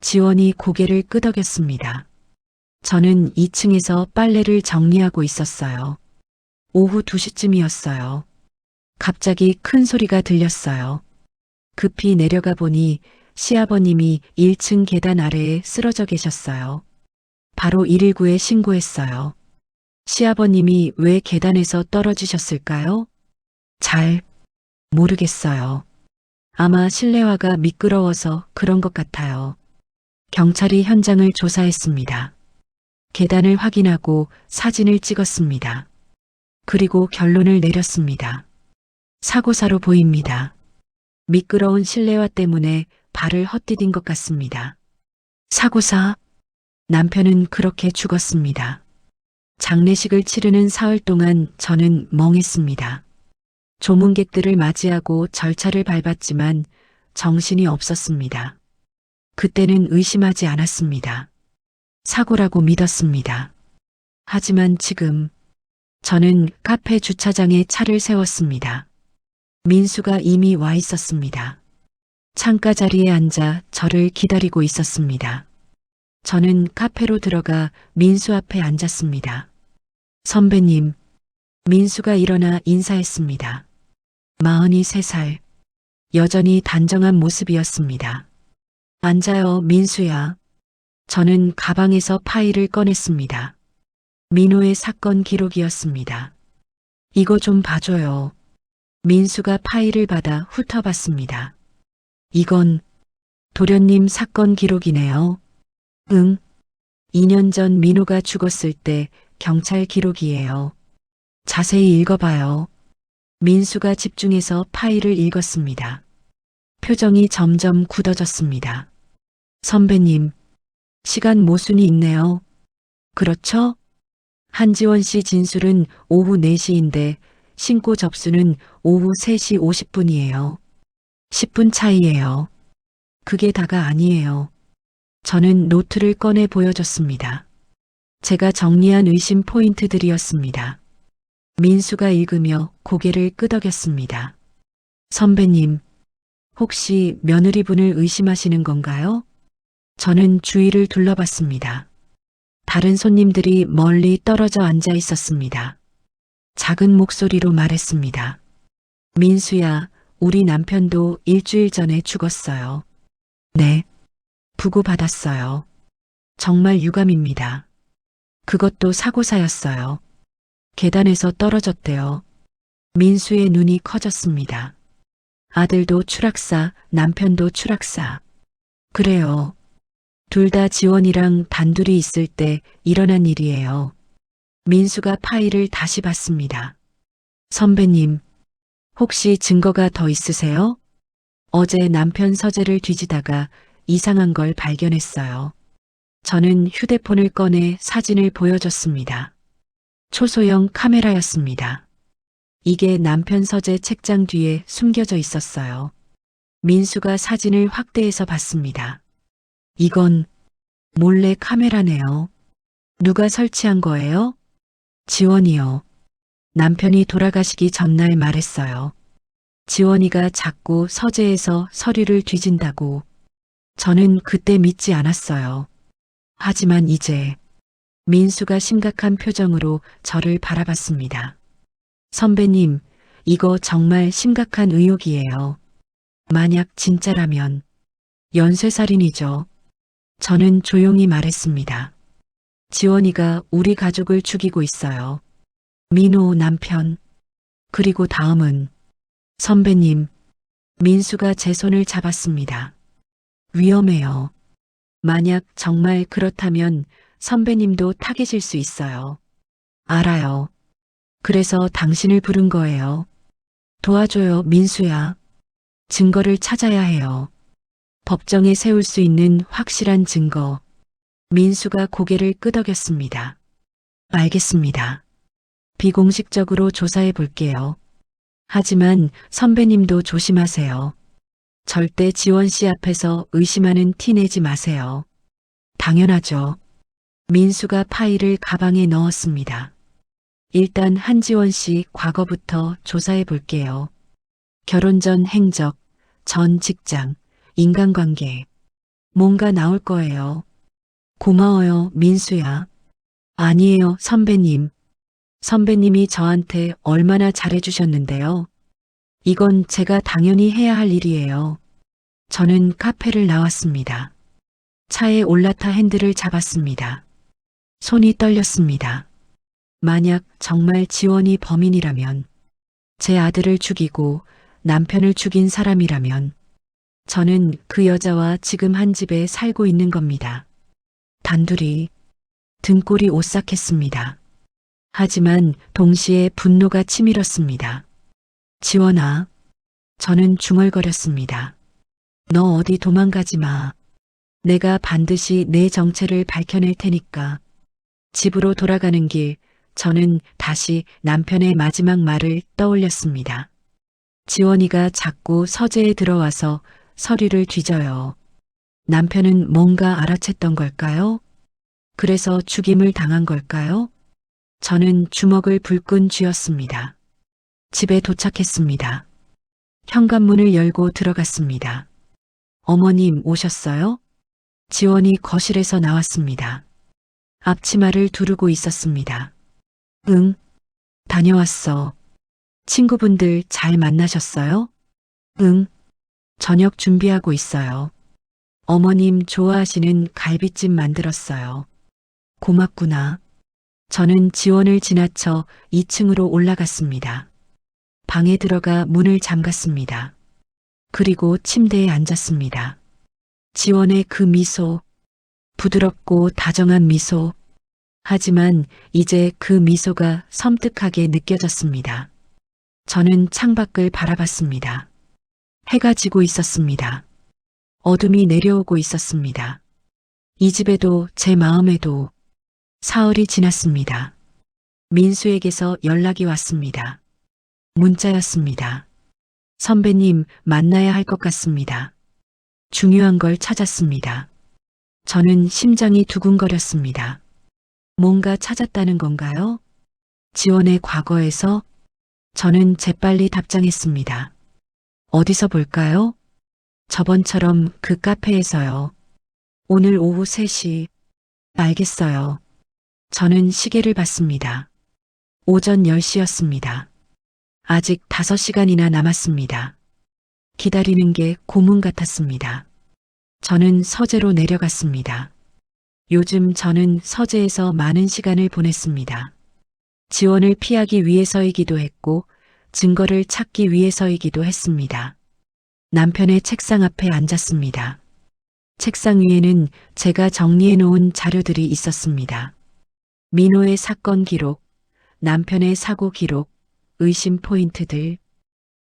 지원이 고개를 끄덕였습니다. 저는 2층에서 빨래를 정리하고 있었어요. 오후 2시쯤이었어요. 갑자기 큰 소리가 들렸어요. 급히 내려가 보니 시아버님이 1층 계단 아래에 쓰러져 계셨어요. 바로 119에 신고했어요. 시아버님이 왜 계단에서 떨어지셨을까요? 잘 모르겠어요. 아마 실내화가 미끄러워서 그런 것 같아요. 경찰이 현장을 조사했습니다. 계단을 확인하고 사진을 찍었습니다. 그리고 결론을 내렸습니다. 사고사로 보입니다. 미끄러운 실내화 때문에 발을 헛디딘 것 같습니다. 사고사? 남편은 그렇게 죽었습니다. 장례식을 치르는 사흘 동안 저는 멍했습니다. 조문객들을 맞이하고 절차를 밟았지만 정신이 없었습니다. 그때는 의심하지 않았습니다. 사고라고 믿었습니다. 하지만 지금 저는 카페 주차장에 차를 세웠습니다. 민수가 이미 와 있었습니다. 창가 자리에 앉아 저를 기다리고 있었습니다. 저는 카페로 들어가 민수 앞에 앉았습니다. 선배님, 민수가 일어나 인사했습니다. 43살, 여전히 단정한 모습이었습니다. 앉아요, 민수야. 저는 가방에서 파일을 꺼냈습니다. 민호의 사건 기록이었습니다. 이거 좀 봐줘요. 민수가 파일을 받아 훑어봤습니다. 이건 도련님 사건 기록이네요. 응. 2년 전 민호가 죽었을 때 경찰 기록이에요. 자세히 읽어봐요. 민수가 집중해서 파일을 읽었습니다. 표정이 점점 굳어졌습니다. 선배님, 시간 모순이 있네요. 그렇죠? 한지원 씨 진술은 오후 4시인데 신고 접수는 오후 3시 50분이에요. 10분 차이예요. 그게 다가 아니에요. 저는 노트를 꺼내 보여줬습니다. 제가 정리한 의심 포인트들이었습니다. 민수가 읽으며 고개를 끄덕였습니다. 선배님, 혹시 며느리분을 의심하시는 건가요? 저는 주위를 둘러봤습니다. 다른 손님들이 멀리 떨어져 앉아 있었습니다. 작은 목소리로 말했습니다. 민수야, 우리 남편도 일주일 전에 죽었어요. 네. 부고받았어요. 정말 유감입니다. 그것도 사고사였어요. 계단에서 떨어졌대요. 민수의 눈이 커졌습니다. 아들도 추락사, 남편도 추락사. 그래요. 둘 다 지원이랑 단둘이 있을 때 일어난 일이에요. 민수가 파일을 다시 봤습니다. 선배님, 혹시 증거가 더 있으세요? 어제 남편 서재를 뒤지다가 이상한 걸 발견했어요. 저는 휴대폰을 꺼내 사진을 보여줬습니다. 초소형 카메라였습니다. 이게 남편 서재 책장 뒤에 숨겨져 있었어요. 민수가 사진을 확대해서 봤습니다. 이건 몰래 카메라네요. 누가 설치한 거예요? 지원이요. 남편이 돌아가시기 전날 말했어요. 지원이가 자꾸 서재에서 서류를 뒤진다고. 저는 그때 믿지 않았어요. 하지만 이제 민수가 심각한 표정으로 저를 바라봤습니다. 선배님, 이거 정말 심각한 의혹이에요. 만약 진짜라면 연쇄살인이죠. 저는 조용히 말했습니다. 지원이가 우리 가족을 죽이고 있어요. 민호 남편. 그리고 다음은 선배님, 민수가 제 손을 잡았습니다. 위험해요. 만약 정말 그렇다면 선배님도 타겟일 수 있어요. 알아요. 그래서 당신을 부른 거예요. 도와줘요, 민수야. 증거를 찾아야 해요. 법정에 세울 수 있는 확실한 증거. 민수가 고개를 끄덕였습니다. 알겠습니다. 비공식적으로 조사해 볼게요. 하지만 선배님도 조심하세요. 절대 지원 씨 앞에서 의심하는 티 내지 마세요. 당연하죠. 민수가 파일을 가방에 넣었습니다. 일단 한지원 씨 과거부터 조사해 볼게요. 결혼 전 행적, 전 직장, 인간관계. 뭔가 나올 거예요. 고마워요, 민수야. 아니에요, 선배님. 선배님이 저한테 얼마나 잘해주셨는데요. 이건 제가 당연히 해야 할 일이에요. 저는 카페를 나왔습니다. 차에 올라타 핸들을 잡았습니다. 손이 떨렸습니다. 만약 정말 지원이 범인이라면, 제 아들을 죽이고 남편을 죽인 사람이라면, 저는 그 여자와 지금 한 집에 살고 있는 겁니다. 단둘이 등골이 오싹했습니다. 하지만 동시에 분노가 치밀었습니다. 지원아, 저는 중얼거렸습니다. 너 어디 도망가지 마. 내가 반드시 내 정체를 밝혀낼 테니까. 집으로 돌아가는 길, 저는 다시 남편의 마지막 말을 떠올렸습니다. 지원이가 자꾸 서재에 들어와서 서류를 뒤져요. 남편은 뭔가 알아챘던 걸까요? 그래서 죽임을 당한 걸까요? 저는 주먹을 불끈 쥐었습니다. 집에 도착했습니다. 현관문을 열고 들어갔습니다. 어머님 오셨어요? 지원이 거실에서 나왔습니다. 앞치마를 두르고 있었습니다. 응, 다녀왔어. 친구분들 잘 만나셨어요? 응, 저녁 준비하고 있어요. 어머님 좋아하시는 갈비찜 만들었어요. 고맙구나. 저는 지원을 지나쳐 2층으로 올라갔습니다. 방에 들어가 문을 잠갔습니다. 그리고 침대에 앉았습니다. 지원의 그 미소, 부드럽고 다정한 미소. 하지만 이제 그 미소가 섬뜩하게 느껴졌습니다. 저는 창밖을 바라봤습니다. 해가 지고 있었습니다. 어둠이 내려오고 있었습니다. 이 집에도 제 마음에도 사흘이 지났습니다. 민수에게서 연락이 왔습니다. 문자였습니다. 선배님 만나야 할 것 같습니다. 중요한 걸 찾았습니다. 저는 심장이 두근거렸습니다. 뭔가 찾았다는 건가요? 지원의 과거에서? 저는 재빨리 답장했습니다. 어디서 볼까요? 저번처럼 그 카페에서요. 오늘 오후 3시. 알겠어요. 저는 시계를 봤습니다. 오전 10시였습니다. 아직 5시간이나 남았습니다. 기다리는 게 고문 같았습니다. 저는 서재로 내려갔습니다. 요즘 저는 서재에서 많은 시간을 보냈습니다. 지원을 피하기 위해서이기도 했고 증거를 찾기 위해서이기도 했습니다. 남편의 책상 앞에 앉았습니다. 책상 위에는 제가 정리해 놓은 자료들이 있었습니다. 민호의 사건 기록, 남편의 사고 기록, 의심 포인트들.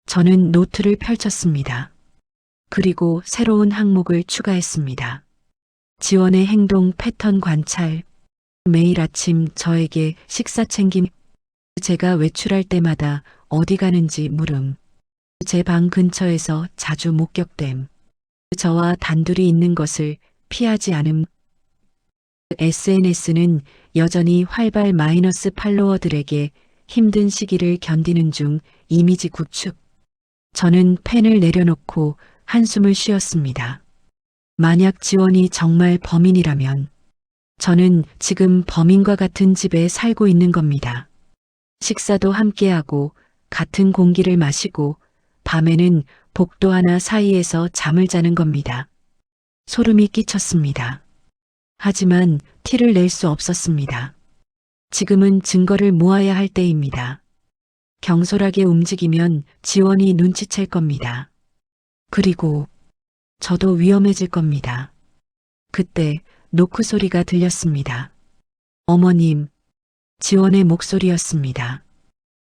저는 노트를 펼쳤습니다. 그리고 새로운 항목을 추가했습니다. 지원의 행동 패턴 관찰. 매일 아침 저에게 식사 챙김. 제가 외출할 때마다 어디 가는지 물음. 제 방 근처에서 자주 목격됨. 저와 단둘이 있는 것을 피하지 않음. SNS는 여전히 활발 마이너스 팔로워들에게 힘든 시기를 견디는 중 이미지 구축. 저는 펜을 내려놓고 한숨을 쉬었습니다. 만약 지원이 정말 범인이라면 저는 지금 범인과 같은 집에 살고 있는 겁니다. 식사도 함께하고 같은 공기를 마시고 밤에는 복도 하나 사이에서 잠을 자는 겁니다. 소름이 끼쳤습니다. 하지만 티를 낼 수 없었습니다. 지금은 증거를 모아야 할 때입니다. 경솔하게 움직이면 지원이 눈치챌 겁니다. 그리고 저도 위험해질 겁니다. 그때 노크 소리가 들렸습니다. 어머님, 지원의 목소리였습니다.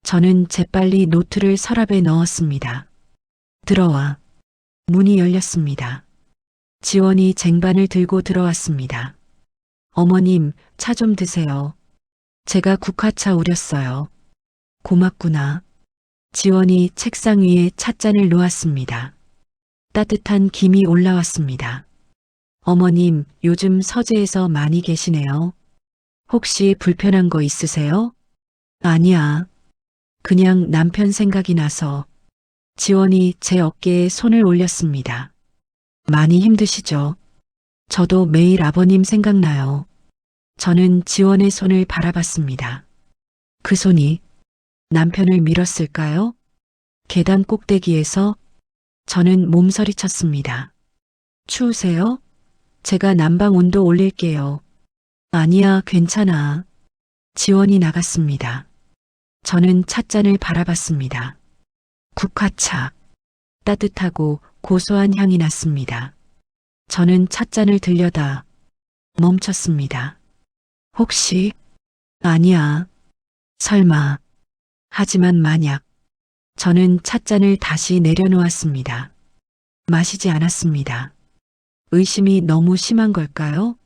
저는 재빨리 노트를 서랍에 넣었습니다. 들어와. 문이 열렸습니다. 지원이 쟁반을 들고 들어왔습니다. 어머님, 차 좀 드세요. 제가 국화차 우렸어요. 고맙구나. 지원이 책상 위에 찻잔을 놓았습니다. 따뜻한 김이 올라왔습니다. 어머님, 요즘 서재에서 많이 계시네요. 혹시 불편한 거 있으세요? 아니야. 그냥 남편 생각이 나서. 지원이 제 어깨에 손을 올렸습니다. 많이 힘드시죠? 저도 매일 아버님 생각나요. 저는 지원의 손을 바라봤습니다. 그 손이 남편을 밀었을까요? 계단 꼭대기에서 저는 몸서리쳤습니다. 추우세요? 제가 난방 온도 올릴게요. 아니야, 괜찮아. 지원이 나갔습니다. 저는 찻잔을 바라봤습니다. 국화차. 따뜻하고 고소한 향이 났습니다. 저는 찻잔을 들여다 멈췄습니다. 혹시, 아니야. 설마. 하지만 만약. 저는 찻잔을 다시 내려놓았습니다. 마시지 않았습니다. 의심이 너무 심한 걸까요?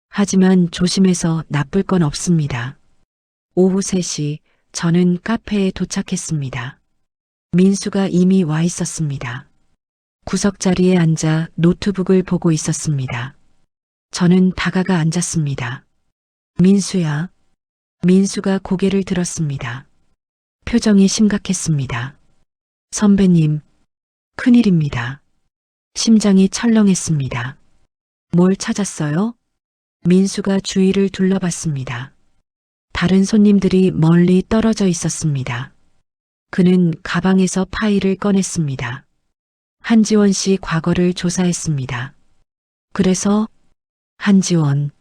하지만 조심해서 나쁠 건 없습니다. 오후 3시 저는 카페에 도착했습니다. 민수가 이미 와 있었습니다. 구석자리에 앉아 노트북을 보고 있었습니다. 저는 다가가 앉았습니다. 민수야. 민수가 고개를 들었습니다. 표정이 심각했습니다. 선배님, 큰일입니다. 심장이 철렁했습니다. 뭘 찾았어요? 민수가 주위를 둘러봤습니다. 다른 손님들이 멀리 떨어져 있었습니다. 그는 가방에서 파일을 꺼냈습니다. 한지원 씨 과거를 조사했습니다. 그래서 한지원,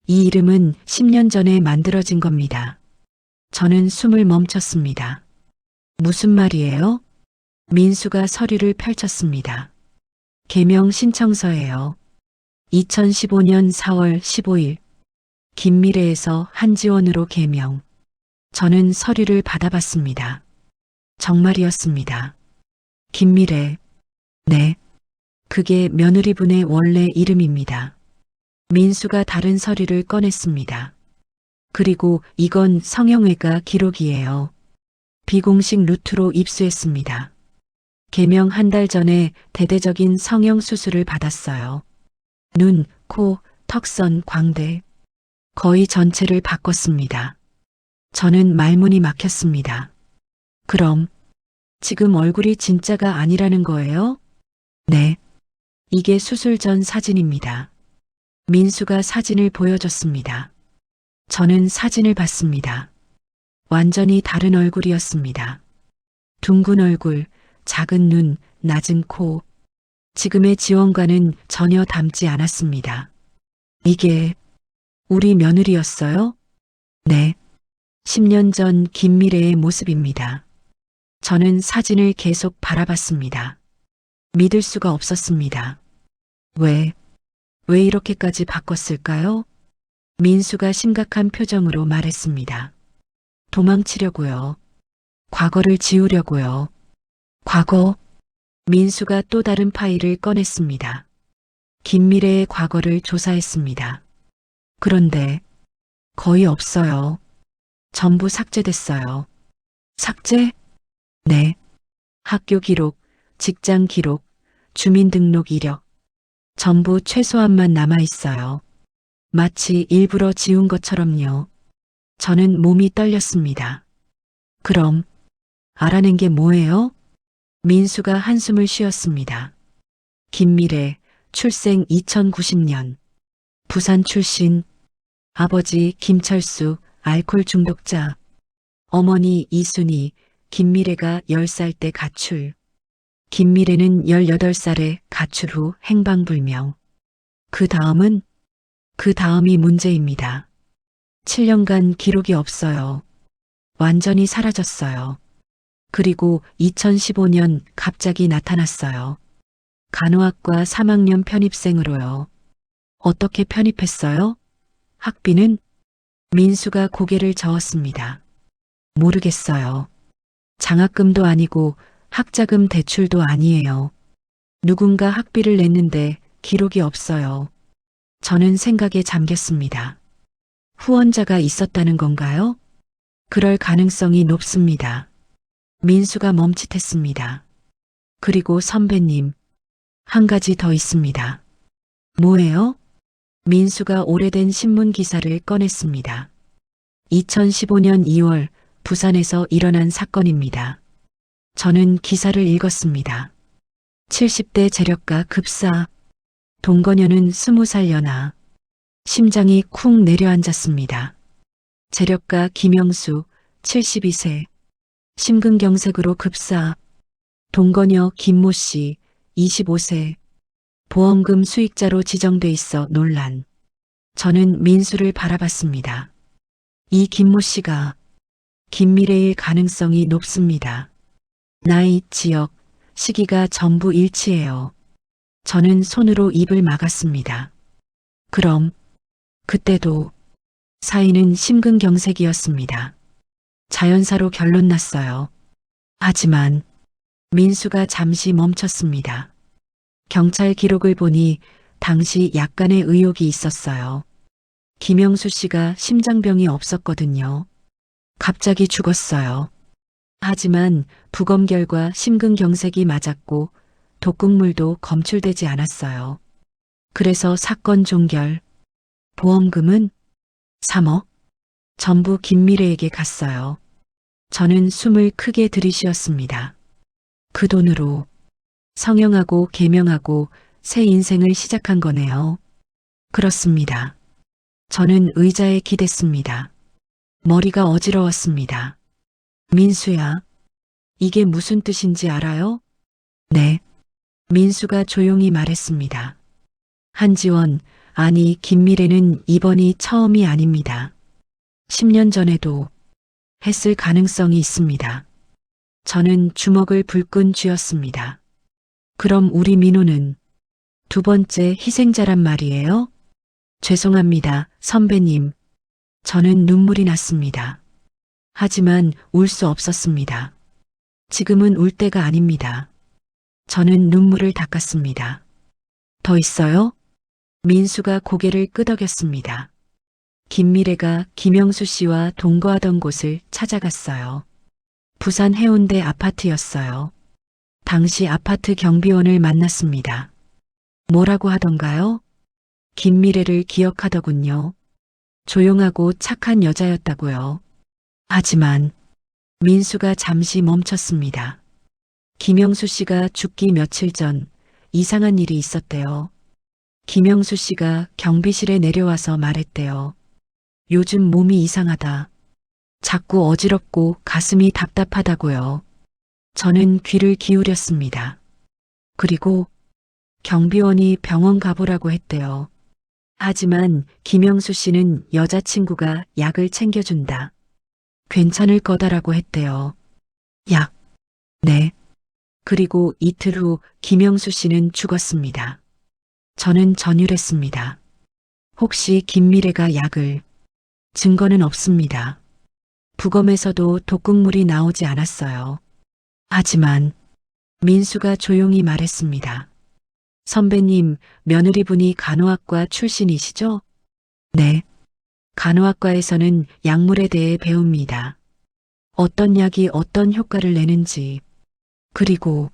이 이름은 10년 전에 만들어진 겁니다. 저는 숨을 멈췄습니다. 무슨 말이에요? 민수가 서류를 펼쳤습니다. 개명 신청서예요. 2015년 4월 15일 김미래에서 한지원으로 개명. 저는 서류를 받아봤습니다. 정말이었습니다. 김미래. 네. 그게 며느리분의 원래 이름입니다. 민수가 다른 서류를 꺼냈습니다. 그리고 이건 성형외과 기록이에요. 비공식 루트로 입수했습니다. 개명 한 달 전에 대대적인 성형 수술을 받았어요. 눈, 코, 턱선, 광대. 거의 전체를 바꿨습니다. 저는 말문이 막혔습니다. 그럼 지금 얼굴이 진짜가 아니라는 거예요? 네. 이게 수술 전 사진입니다. 민수가 사진을 보여줬습니다. 저는 사진을 봤습니다. 완전히 다른 얼굴이었습니다. 둥근 얼굴, 작은 눈, 낮은 코. 지금의 지원과는 전혀 닮지 않았습니다. 이게 우리 며느리였어요? 네. 10년 전 김미래의 모습입니다. 저는 사진을 계속 바라봤습니다. 믿을 수가 없었습니다. 왜 이렇게까지 바꿨을까요? 민수가 심각한 표정으로 말했습니다. 도망치려고요. 과거를 지우려고요. 과거? 민수가 또 다른 파일을 꺼냈습니다. 김미래의 과거를 조사했습니다. 그런데 거의 없어요. 전부 삭제됐어요. 삭제? 네. 학교 기록, 직장 기록, 주민등록 이력. 전부 최소한만 남아 있어요. 마치 일부러 지운 것처럼요. 저는 몸이 떨렸습니다. 그럼 알아낸 게 뭐예요? 민수가 한숨을 쉬었습니다. 김미래, 출생 2090년. 부산 출신. 아버지 김철수, 알코올 중독자. 어머니 이순희, 김미래가 10살 때 가출. 김미래는 18살에 가출 후 행방불명. 그 다음이 문제입니다. 7년간 기록이 없어요. 완전히 사라졌어요. 그리고 2015년 갑자기 나타났어요. 간호학과 3학년 편입생으로요. 어떻게 편입했어요? 학비는? 민수가 고개를 저었습니다. 모르겠어요. 장학금도 아니고 학자금 대출도 아니에요. 누군가 학비를 냈는데 기록이 없어요. 저는 생각에 잠겼습니다. 후원자가 있었다는 건가요? 그럴 가능성이 높습니다. 민수가 멈칫했습니다. 그리고 선배님, 한 가지 더 있습니다. 뭐예요? 민수가 오래된 신문 기사를 꺼냈습니다. 2015년 2월 부산에서 일어난 사건입니다. 저는 기사를 읽었습니다. 70대 재력가 급사. 동거녀는 20살 연하. 심장이 쿵 내려앉았습니다. 재력가 김영수 72세. 심근경색으로 급사. 동거녀 김모 씨 25세. 보험금 수익자로 지정돼 있어 논란. 저는 민수를 바라봤습니다. 이 김모 씨가 김미래일 가능성이 높습니다. 나이, 지역, 시기가 전부 일치해요. 저는 손으로 입을 막았습니다. 그럼 그때도 사인은 심근경색이었습니다. 자연사로 결론 났어요. 하지만 민수가 잠시 멈췄습니다. 경찰 기록을 보니 당시 약간의 의혹이 있었어요. 김영수 씨가 심장병이 없었거든요. 갑자기 죽었어요. 하지만 부검 결과 심근경색이 맞았고 독극물도 검출되지 않았어요. 그래서 사건 종결. 보험금은 3억? 전부 김미래에게 갔어요. 저는 숨을 크게 들이쉬었습니다. 그 돈으로 성형하고 개명하고 새 인생을 시작한 거네요. 그렇습니다. 저는 의자에 기댔습니다. 머리가 어지러웠습니다. 민수야, 이게 무슨 뜻인지 알아요? 네. 민수가 조용히 말했습니다. 한지원, 아니 김미래는 이번이 처음이 아닙니다. 10년 전에도 했을 가능성이 있습니다. 저는 주먹을 불끈 쥐었습니다. 그럼 우리 민호는 두 번째 희생자란 말이에요? 죄송합니다, 선배님. 저는 눈물이 났습니다. 하지만 울 수 없었습니다. 지금은 울 때가 아닙니다. 저는 눈물을 닦았습니다. 더 있어요? 민수가 고개를 끄덕였습니다. 김미래가 김영수 씨와 동거하던 곳을 찾아갔어요. 부산 해운대 아파트였어요. 당시 아파트 경비원을 만났습니다. 뭐라고 하던가요? 김미래를 기억하더군요. 조용하고 착한 여자였다고요. 하지만 민수가 잠시 멈췄습니다. 김영수 씨가 죽기 며칠 전 이상한 일이 있었대요. 김영수 씨가 경비실에 내려와서 말했대요. 요즘 몸이 이상하다. 자꾸 어지럽고 가슴이 답답하다고요. 저는 귀를 기울였습니다. 그리고 경비원이 병원 가보라고 했대요. 하지만 김영수 씨는 여자친구가 약을 챙겨준다. 괜찮을 거다라고 했대요. 약. 네. 그리고 이틀 후 김영수 씨는 죽었습니다. 저는 전율했습니다. 혹시 김미래가 약을... 증거는 없습니다. 부검에서도 독극물이 나오지 않았어요. 하지만 민수가 조용히 말했습니다. 선배님, 며느리분이 간호학과 출신이시죠? 네. 간호학과에서는 약물에 대해 배웁니다. 어떤 약이 어떤 효과를 내는지, 그리고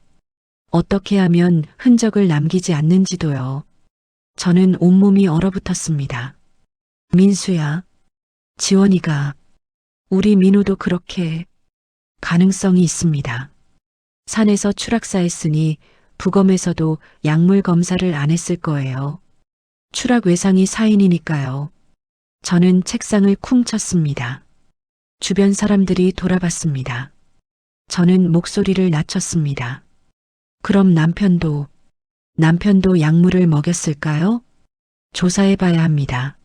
어떻게 하면 흔적을 남기지 않는지도요. 저는 온몸이 얼어붙었습니다. 민수야, 지원이가, 우리 민호도 그렇게 가능성이 있습니다. 산에서 추락사했으니 부검에서도 약물 검사를 안 했을 거예요. 추락 외상이 사인이니까요. 저는 책상을 쿵 쳤습니다. 주변 사람들이 돌아봤습니다. 저는 목소리를 낮췄습니다. 그럼 남편도 약물을 먹였을까요? 조사해봐야 합니다.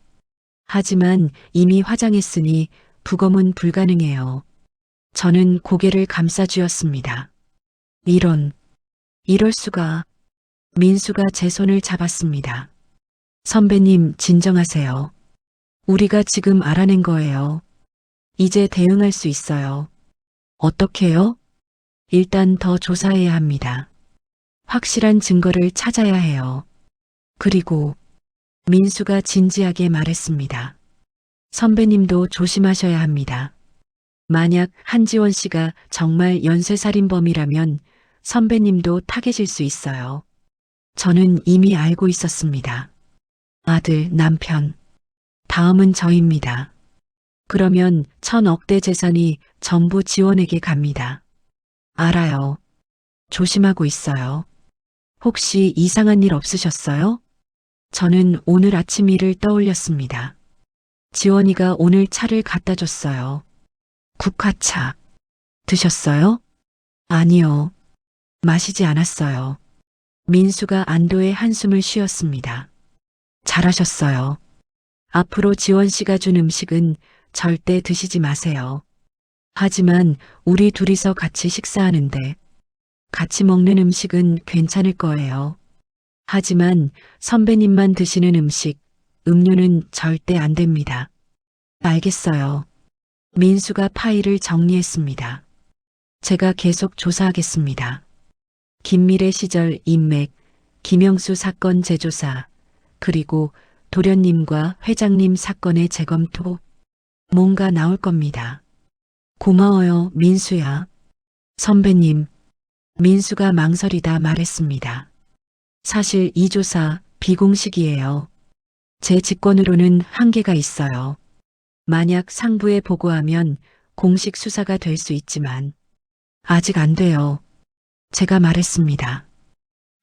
하지만 이미 화장했으니 부검은 불가능해요. 저는 고개를 감싸쥐었습니다. 이럴 수가. 민수가 제 손을 잡았습니다. 선배님, 진정하세요. 우리가 지금 알아낸 거예요. 이제 대응할 수 있어요. 어떻게요? 일단 더 조사해야 합니다. 확실한 증거를 찾아야 해요. 그리고 민수가 진지하게 말했습니다. 선배님도 조심하셔야 합니다. 만약 한지원 씨가 정말 연쇄살인범이라면 선배님도 타겟일 수 있어요. 저는 이미 알고 있었습니다. 아들, 남편. 다음은 저입니다. 그러면 1,000억대 재산이 전부 지원에게 갑니다. 알아요. 조심하고 있어요. 혹시 이상한 일 없으셨어요? 저는 오늘 아침 일을 떠올렸습니다. 지원이가 오늘 차를 갖다 줬어요. 국화차. 드셨어요? 아니요. 마시지 않았어요. 민수가 안도의 한숨을 쉬었습니다. 잘하셨어요. 앞으로 지원 씨가 준 음식은 절대 드시지 마세요. 하지만 우리 둘이서 같이 식사하는데 같이 먹는 음식은 괜찮을 거예요. 하지만 선배님만 드시는 음식, 음료는 절대 안 됩니다. 알겠어요. 민수가 파일을 정리했습니다. 제가 계속 조사하겠습니다. 김미래 시절 인맥, 김영수 사건 재조사, 그리고 도련님과 회장님 사건의 재검토, 뭔가 나올 겁니다. 고마워요, 민수야. 선배님, 민수가 망설이다 말했습니다. 사실 이 조사 비공식이에요. 제 직권으로는 한계가 있어요. 만약 상부에 보고하면 공식 수사가 될 수 있지만 아직 안 돼요. 제가 말했습니다.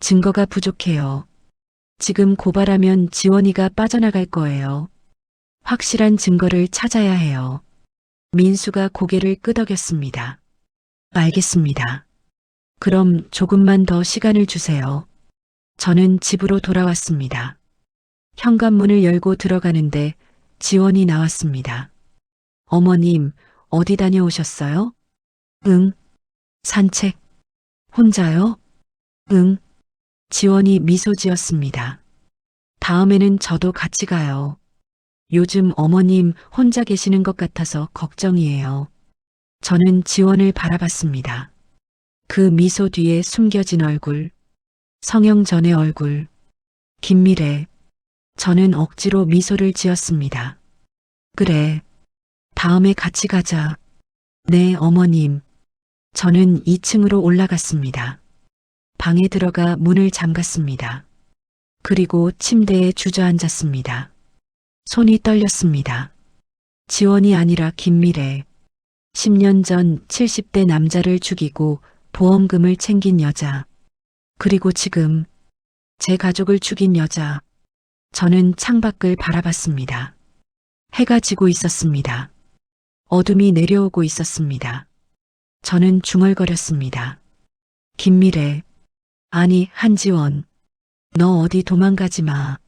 증거가 부족해요. 지금 고발하면 지원이가 빠져나갈 거예요. 확실한 증거를 찾아야 해요. 민수가 고개를 끄덕였습니다. 알겠습니다. 그럼 조금만 더 시간을 주세요. 저는 집으로 돌아왔습니다. 현관문을 열고 들어가는데 지원이 나왔습니다. 어머님, 어디 다녀오셨어요? 응. 산책. 혼자요? 응. 지원이 미소 지었습니다. 다음에는 저도 같이 가요. 요즘 어머님 혼자 계시는 것 같아서 걱정이에요. 저는 지원을 바라봤습니다. 그 미소 뒤에 숨겨진 얼굴, 성형 전의 얼굴, 김미래. 저는 억지로 미소를 지었습니다. 그래, 다음에 같이 가자. 네, 어머님. 저는 2층으로 올라갔습니다. 방에 들어가 문을 잠갔습니다. 그리고 침대에 주저앉았습니다. 손이 떨렸습니다. 지원이 아니라 김미래. 10년 전 70대 남자를 죽이고 보험금을 챙긴 여자. 그리고 지금 제 가족을 죽인 여자. 저는 창밖을 바라봤습니다. 해가 지고 있었습니다. 어둠이 내려오고 있었습니다. 저는 중얼거렸습니다. 김미래. 아니, 한지원. 너 어디 도망가지 마.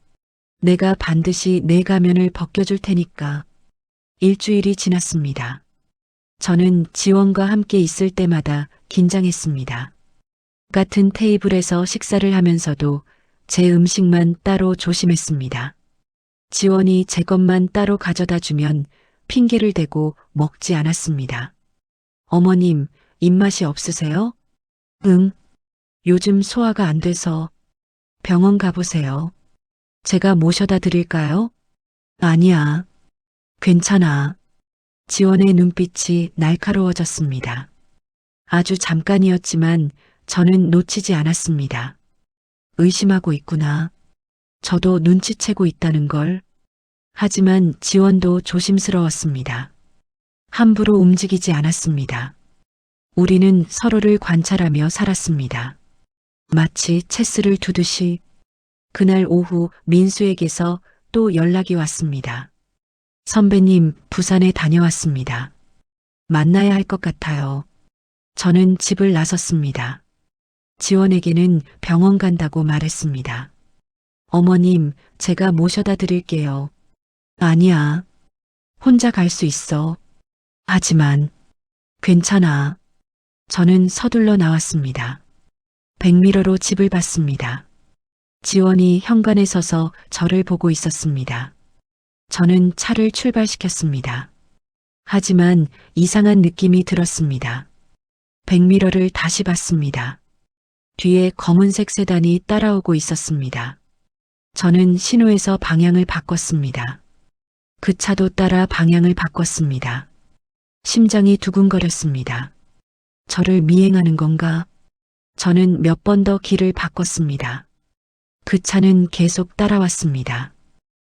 내가 반드시 내 가면을 벗겨줄 테니까. 일주일이 지났습니다. 저는 지원과 함께 있을 때마다 긴장했습니다. 같은 테이블에서 식사를 하면서도 제 음식만 따로 조심했습니다. 지원이 제 것만 따로 가져다 주면 핑계를 대고 먹지 않았습니다. 어머님, 입맛이 없으세요? 응. 요즘 소화가 안 돼서 병원 가보세요. 제가 모셔다 드릴까요? 아니야. 괜찮아. 지원의 눈빛이 날카로워졌습니다. 아주 잠깐이었지만 저는 놓치지 않았습니다. 의심하고 있구나. 저도 눈치채고 있다는 걸. 하지만 지원도 조심스러웠습니다. 함부로 움직이지 않았습니다. 우리는 서로를 관찰하며 살았습니다. 마치 체스를 두듯이. 그날 오후 민수에게서 또 연락이 왔습니다. 선배님, 부산에 다녀왔습니다. 만나야 할 것 같아요. 저는 집을 나섰습니다. 지원에게는 병원 간다고 말했습니다. 어머님, 제가 모셔다 드릴게요. 아니야. 혼자 갈 수 있어. 하지만 괜찮아. 저는 서둘러 나왔습니다. 백미러로 집을 봤습니다. 지원이 현관에 서서 저를 보고 있었습니다. 저는 차를 출발시켰습니다. 하지만 이상한 느낌이 들었습니다. 백미러를 다시 봤습니다. 뒤에 검은색 세단이 따라오고 있었습니다. 저는 신호에서 방향을 바꿨습니다. 그 차도 따라 방향을 바꿨습니다. 심장이 두근거렸습니다. 저를 미행하는 건가? 저는 몇 번 더 길을 바꿨습니다. 그 차는 계속 따라왔습니다.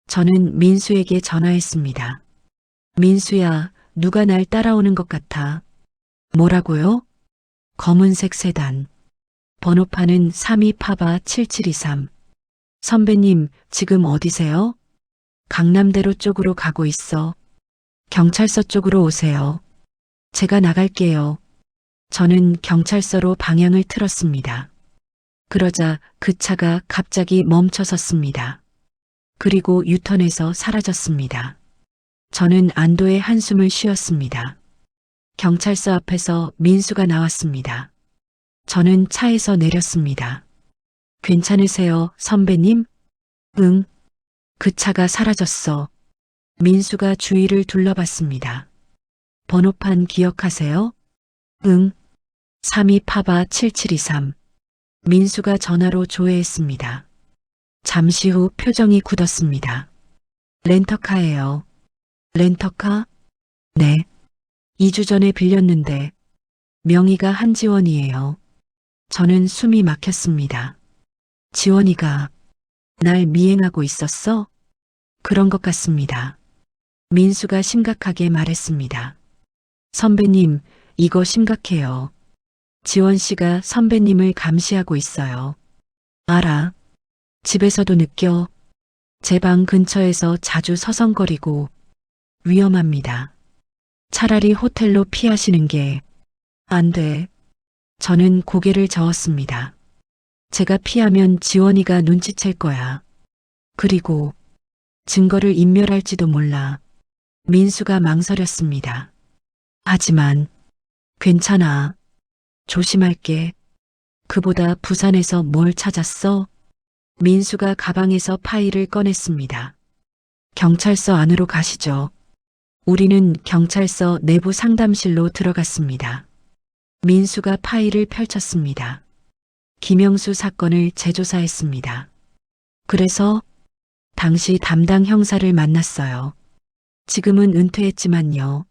저는 민수에게 전화했습니다. 민수야, 누가 날 따라오는 것 같아. 뭐라고요? 검은색 세단. 번호판은 32파바 7723. 선배님, 지금 어디세요? 강남대로 쪽으로 가고 있어. 경찰서 쪽으로 오세요. 제가 나갈게요. 저는 경찰서로 방향을 틀었습니다. 그러자 그 차가 갑자기 멈춰 섰습니다. 그리고 유턴해서 사라졌습니다. 저는 안도의 한숨을 쉬었습니다. 경찰서 앞에서 민수가 나왔습니다. 저는 차에서 내렸습니다. 괜찮으세요, 선배님? 응. 그 차가 사라졌어. 민수가 주위를 둘러봤습니다. 번호판 기억하세요? 응. 3288-7723. 민수가 전화로 조회했습니다. 잠시 후 표정이 굳었습니다. 렌터카예요. 렌터카? 네. 2주 전에 빌렸는데 명의가 한지원이에요. 저는 숨이 막혔습니다. 지원이가 날 미행하고 있었어? 그런 것 같습니다. 민수가 심각하게 말했습니다. 선배님, 이거 심각해요. 지원 씨가 선배님을 감시하고 있어요. 알아. 집에서도 느껴. 제 방 근처에서 자주 서성거리고 위험합니다. 차라리 호텔로 피하시는 게 안 돼. 저는 고개를 저었습니다. 제가 피하면 지원이가 눈치챌 거야. 그리고 증거를 인멸할지도 몰라. 민수가 망설였습니다. 하지만 괜찮아. 조심할게. 그보다 부산에서 뭘 찾았어? 민수가 가방에서 파일을 꺼냈습니다. 경찰서 안으로 가시죠. 우리는 경찰서 내부 상담실로 들어갔습니다. 민수가 파일을 펼쳤습니다. 김영수 사건을 재조사했습니다. 그래서 당시 담당 형사를 만났어요. 지금은 은퇴했지만요.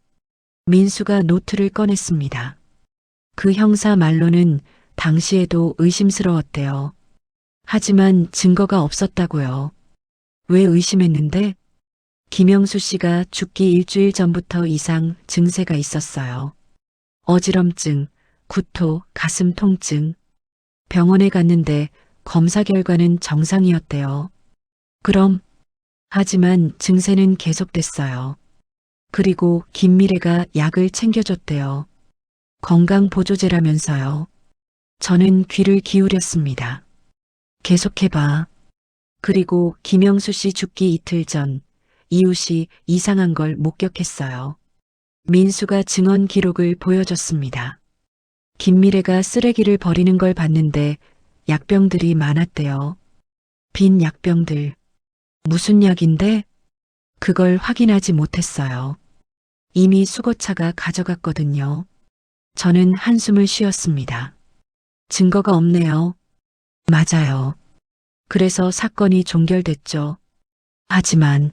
민수가 노트를 꺼냈습니다. 그 형사 말로는 당시에도 의심스러웠대요. 하지만 증거가 없었다고요. 왜 의심했는데? 김영수 씨가 죽기 일주일 전부터 이상 증세가 있었어요. 어지럼증, 구토, 가슴 통증. 병원에 갔는데 검사 결과는 정상이었대요. 그럼, 하지만 증세는 계속됐어요. 그리고 김미래가 약을 챙겨줬대요. 건강보조제라면서요. 저는 귀를 기울였습니다. 계속해봐. 그리고 김영수 씨 죽기 이틀 전, 이웃이 이상한 걸 목격했어요. 민수가 증언 기록을 보여줬습니다. 김미래가 쓰레기를 버리는 걸 봤는데 약병들이 많았대요. 빈 약병들. 무슨 약인데? 그걸 확인하지 못했어요. 이미 수거차가 가져갔거든요. 저는 한숨을 쉬었습니다. 증거가 없네요. 맞아요. 그래서 사건이 종결됐죠. 하지만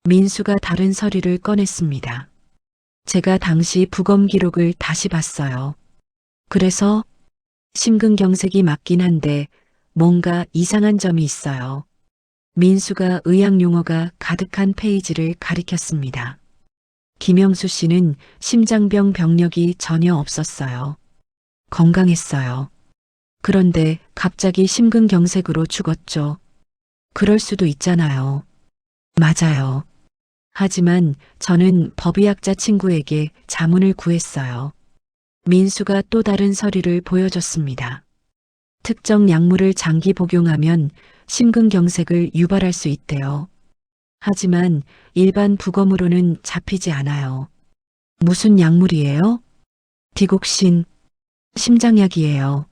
민수가 다른 서류를 꺼냈습니다. 제가 당시 부검 기록을 다시 봤어요. 그래서 심근경색이 맞긴 한데 뭔가 이상한 점이 있어요. 민수가 의학 용어가 가득한 페이지를 가리켰습니다. 김영수 씨는 심장병 병력이 전혀 없었어요. 건강했어요. 그런데 갑자기 심근경색으로 죽었죠. 그럴 수도 있잖아요. 맞아요. 하지만 저는 법의학자 친구에게 자문을 구했어요. 민수가 또 다른 서류를 보여줬습니다. 특정 약물을 장기 복용하면 심근경색을 유발할 수 있대요. 하지만 일반 부검으로는 잡히지 않아요. 무슨 약물이에요? 디곡신, 심장약이에요.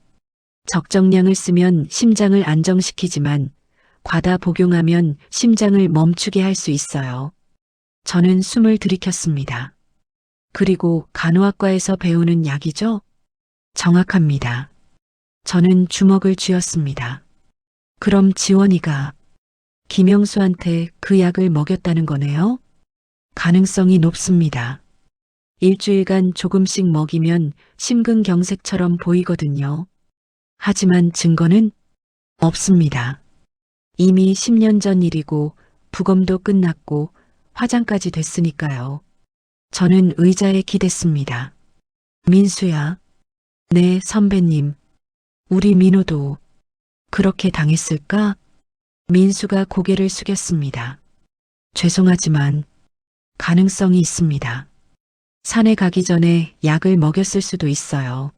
적정량을 쓰면 심장을 안정시키지만 과다 복용하면 심장을 멈추게 할 수 있어요. 저는 숨을 들이켰습니다. 그리고 간호학과에서 배우는 약이죠? 정확합니다. 저는 주먹을 쥐었습니다. 그럼 지원이가 김영수한테 그 약을 먹였다는 거네요? 가능성이 높습니다. 일주일간 조금씩 먹이면 심근경색처럼 보이거든요. 하지만 증거는 없습니다. 이미 10년 전 일이고 부검도 끝났고 화장까지 됐으니까요. 저는 의자에 기댔습니다. 민수야. 네, 선배님. 우리 민호도 그렇게 당했을까? 민수가 고개를 숙였습니다. 죄송하지만 가능성이 있습니다. 산에 가기 전에 약을 먹였을 수도 있어요.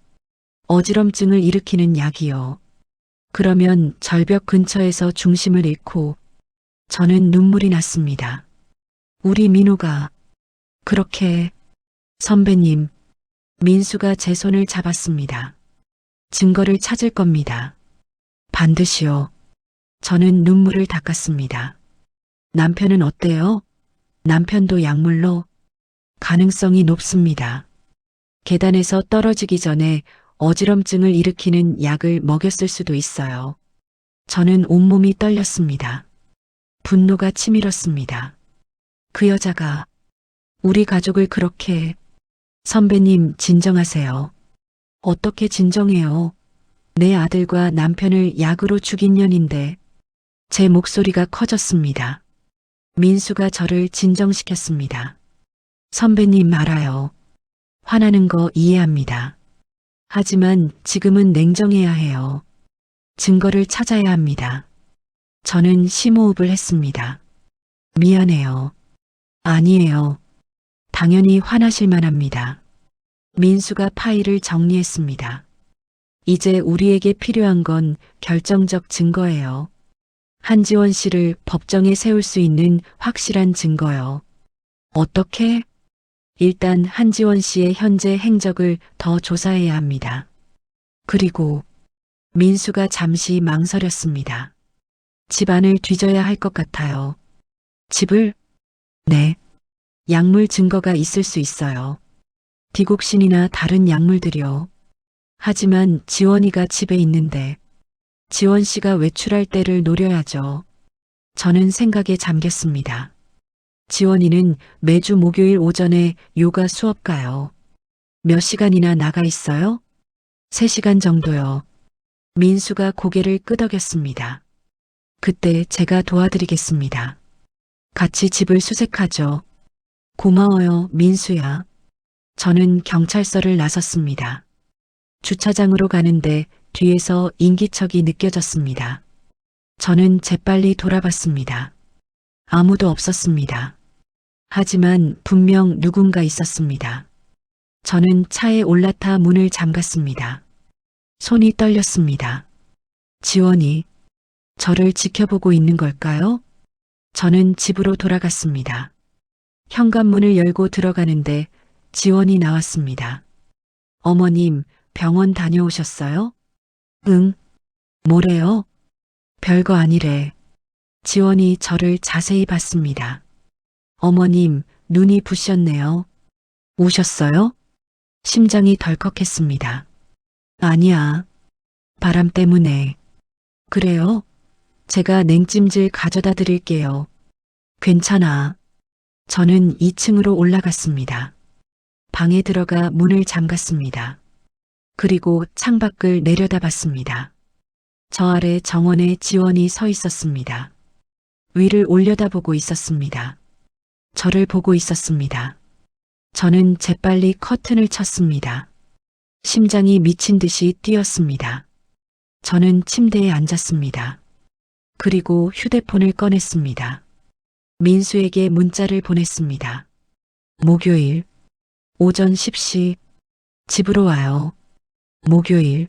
어지럼증을 일으키는 약이요. 그러면 절벽 근처에서 중심을 잃고 저는 눈물이 났습니다. 우리 민호가 그렇게 선배님, 민수가 제 손을 잡았습니다. 증거를 찾을 겁니다. 반드시요. 저는 눈물을 닦았습니다. 남편은 어때요? 남편도 약물로 가능성이 높습니다. 계단에서 떨어지기 전에 어지럼증을 일으키는 약을 먹였을 수도 있어요. 저는 온몸이 떨렸습니다. 분노가 치밀었습니다. 그 여자가 우리 가족을 그렇게 선배님 진정하세요. 어떻게 진정해요? 내 아들과 남편을 약으로 죽인 년인데 제 목소리가 커졌습니다. 민수가 저를 진정시켰습니다. 선배님 알아요. 화나는 거 이해합니다. 하지만 지금은 냉정해야 해요. 증거를 찾아야 합니다. 저는 심호흡을 했습니다. 미안해요. 아니에요. 당연히 화나실 만합니다. 민수가 파일을 정리했습니다. 이제 우리에게 필요한 건 결정적 증거예요. 한지원 씨를 법정에 세울 수 있는 확실한 증거요. 어떻게? 일단 한지원 씨의 현재 행적을 더 조사해야 합니다. 그리고 민수가 잠시 망설였습니다. 집안을 뒤져야 할 것 같아요. 집을? 네. 약물 증거가 있을 수 있어요. 디곡신이나 다른 약물들이요. 하지만 지원이가 집에 있는데 지원 씨가 외출할 때를 노려야죠. 저는 생각에 잠겼습니다. 지원이는 매주 목요일 오전에 요가 수업 가요. 몇 시간이나 나가 있어요? 3시간 정도요. 민수가 고개를 끄덕였습니다. 그때 제가 도와드리겠습니다. 같이 집을 수색하죠. 고마워요, 민수야. 저는 경찰서를 나섰습니다. 주차장으로 가는데 뒤에서 인기척이 느껴졌습니다. 저는 재빨리 돌아봤습니다. 아무도 없었습니다. 하지만 분명 누군가 있었습니다. 저는 차에 올라타 문을 잠갔습니다. 손이 떨렸습니다. 지원이 저를 지켜보고 있는 걸까요? 저는 집으로 돌아갔습니다. 현관문을 열고 들어가는데 지원이 나왔습니다. 어머님, 병원 다녀오셨어요? 응. 뭐래요? 별거 아니래. 지원이 저를 자세히 봤습니다. 어머님, 눈이 부셨네요. 우셨어요? 심장이 덜컥했습니다. 아니야. 바람 때문에. 그래요? 제가 냉찜질 가져다 드릴게요. 괜찮아. 저는 2층으로 올라갔습니다. 방에 들어가 문을 잠갔습니다. 그리고 창밖을 내려다봤습니다. 저 아래 정원에 지원이 서 있었습니다. 위를 올려다보고 있었습니다. 저를 보고 있었습니다. 저는 재빨리 커튼을 쳤습니다. 심장이 미친 듯이 뛰었습니다. 저는 침대에 앉았습니다. 그리고 휴대폰을 꺼냈습니다. 민수에게 문자를 보냈습니다. 목요일 오전 10시 집으로 와요. 목요일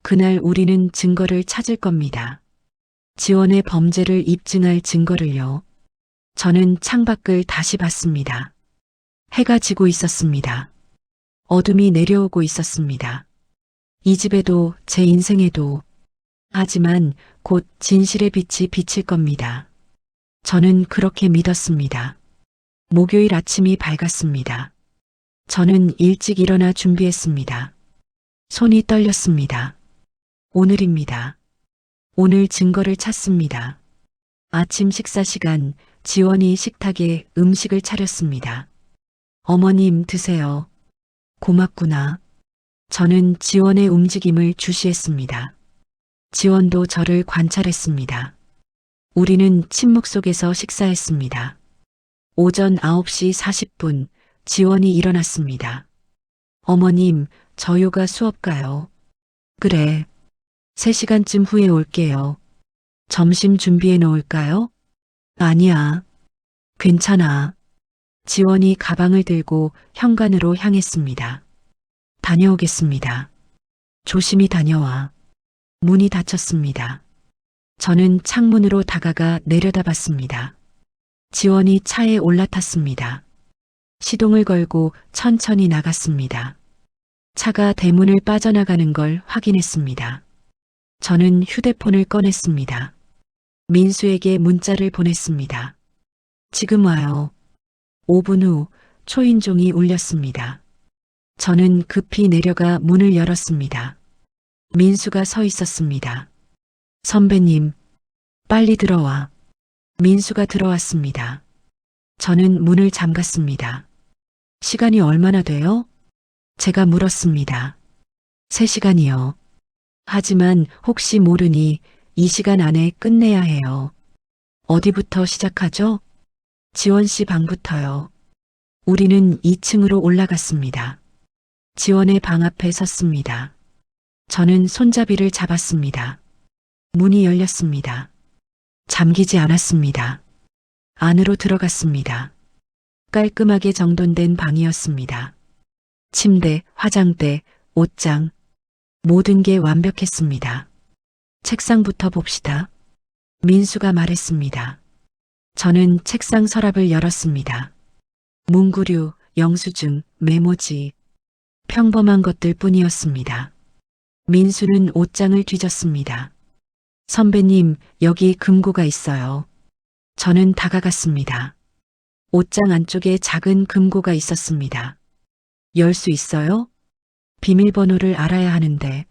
그날 우리는 증거를 찾을 겁니다. 지원의 범죄를 입증할 증거를요. 저는 창밖을 다시 봤습니다. 해가 지고 있었습니다. 어둠이 내려오고 있었습니다. 이 집에도 제 인생에도 하지만 곧 진실의 빛이 비칠 겁니다. 저는 그렇게 믿었습니다. 목요일 아침이 밝았습니다. 저는 일찍 일어나 준비했습니다. 손이 떨렸습니다. 오늘입니다. 오늘 증거를 찾습니다. 아침 식사 시간 지원이 식탁에 음식을 차렸습니다. 어머님 드세요. 고맙구나. 저는 지원의 움직임을 주시했습니다. 지원도 저를 관찰했습니다. 우리는 침묵 속에서 식사했습니다. 오전 9시 40분 지원이 일어났습니다. 어머님, 저 요가 수업 가요. 그래. 3시간쯤 후에 올게요. 점심 준비해 놓을까요? 아니야. 괜찮아. 지원이 가방을 들고 현관으로 향했습니다. 다녀오겠습니다. 조심히 다녀와. 문이 닫혔습니다. 저는 창문으로 다가가 내려다봤습니다. 지원이 차에 올라탔습니다. 시동을 걸고 천천히 나갔습니다. 차가 대문을 빠져나가는 걸 확인했습니다. 저는 휴대폰을 꺼냈습니다. 민수에게 문자를 보냈습니다. 지금 와요. 5분 후 초인종이 울렸습니다. 저는 급히 내려가 문을 열었습니다. 민수가 서 있었습니다. 선배님, 빨리 들어와. 민수가 들어왔습니다. 저는 문을 잠갔습니다. 시간이 얼마나 돼요? 제가 물었습니다. 3시간이요. 하지만 혹시 모르니 이 시간 안에 끝내야 해요. 어디부터 시작하죠? 지원 씨 방부터요. 우리는 2층으로 올라갔습니다. 지원의 방 앞에 섰습니다. 저는 손잡이를 잡았습니다. 문이 열렸습니다. 잠기지 않았습니다. 안으로 들어갔습니다. 깔끔하게 정돈된 방이었습니다. 침대, 화장대, 옷장, 모든 게 완벽했습니다. 책상부터 봅시다. 민수가 말했습니다. 저는 책상 서랍을 열었습니다. 문구류, 영수증, 메모지, 평범한 것들 뿐이었습니다. 민수는 옷장을 뒤졌습니다. 선배님, 여기 금고가 있어요. 저는 다가갔습니다. 옷장 안쪽에 작은 금고가 있었습니다. 열 수 있어요? 비밀번호를 알아야 하는데.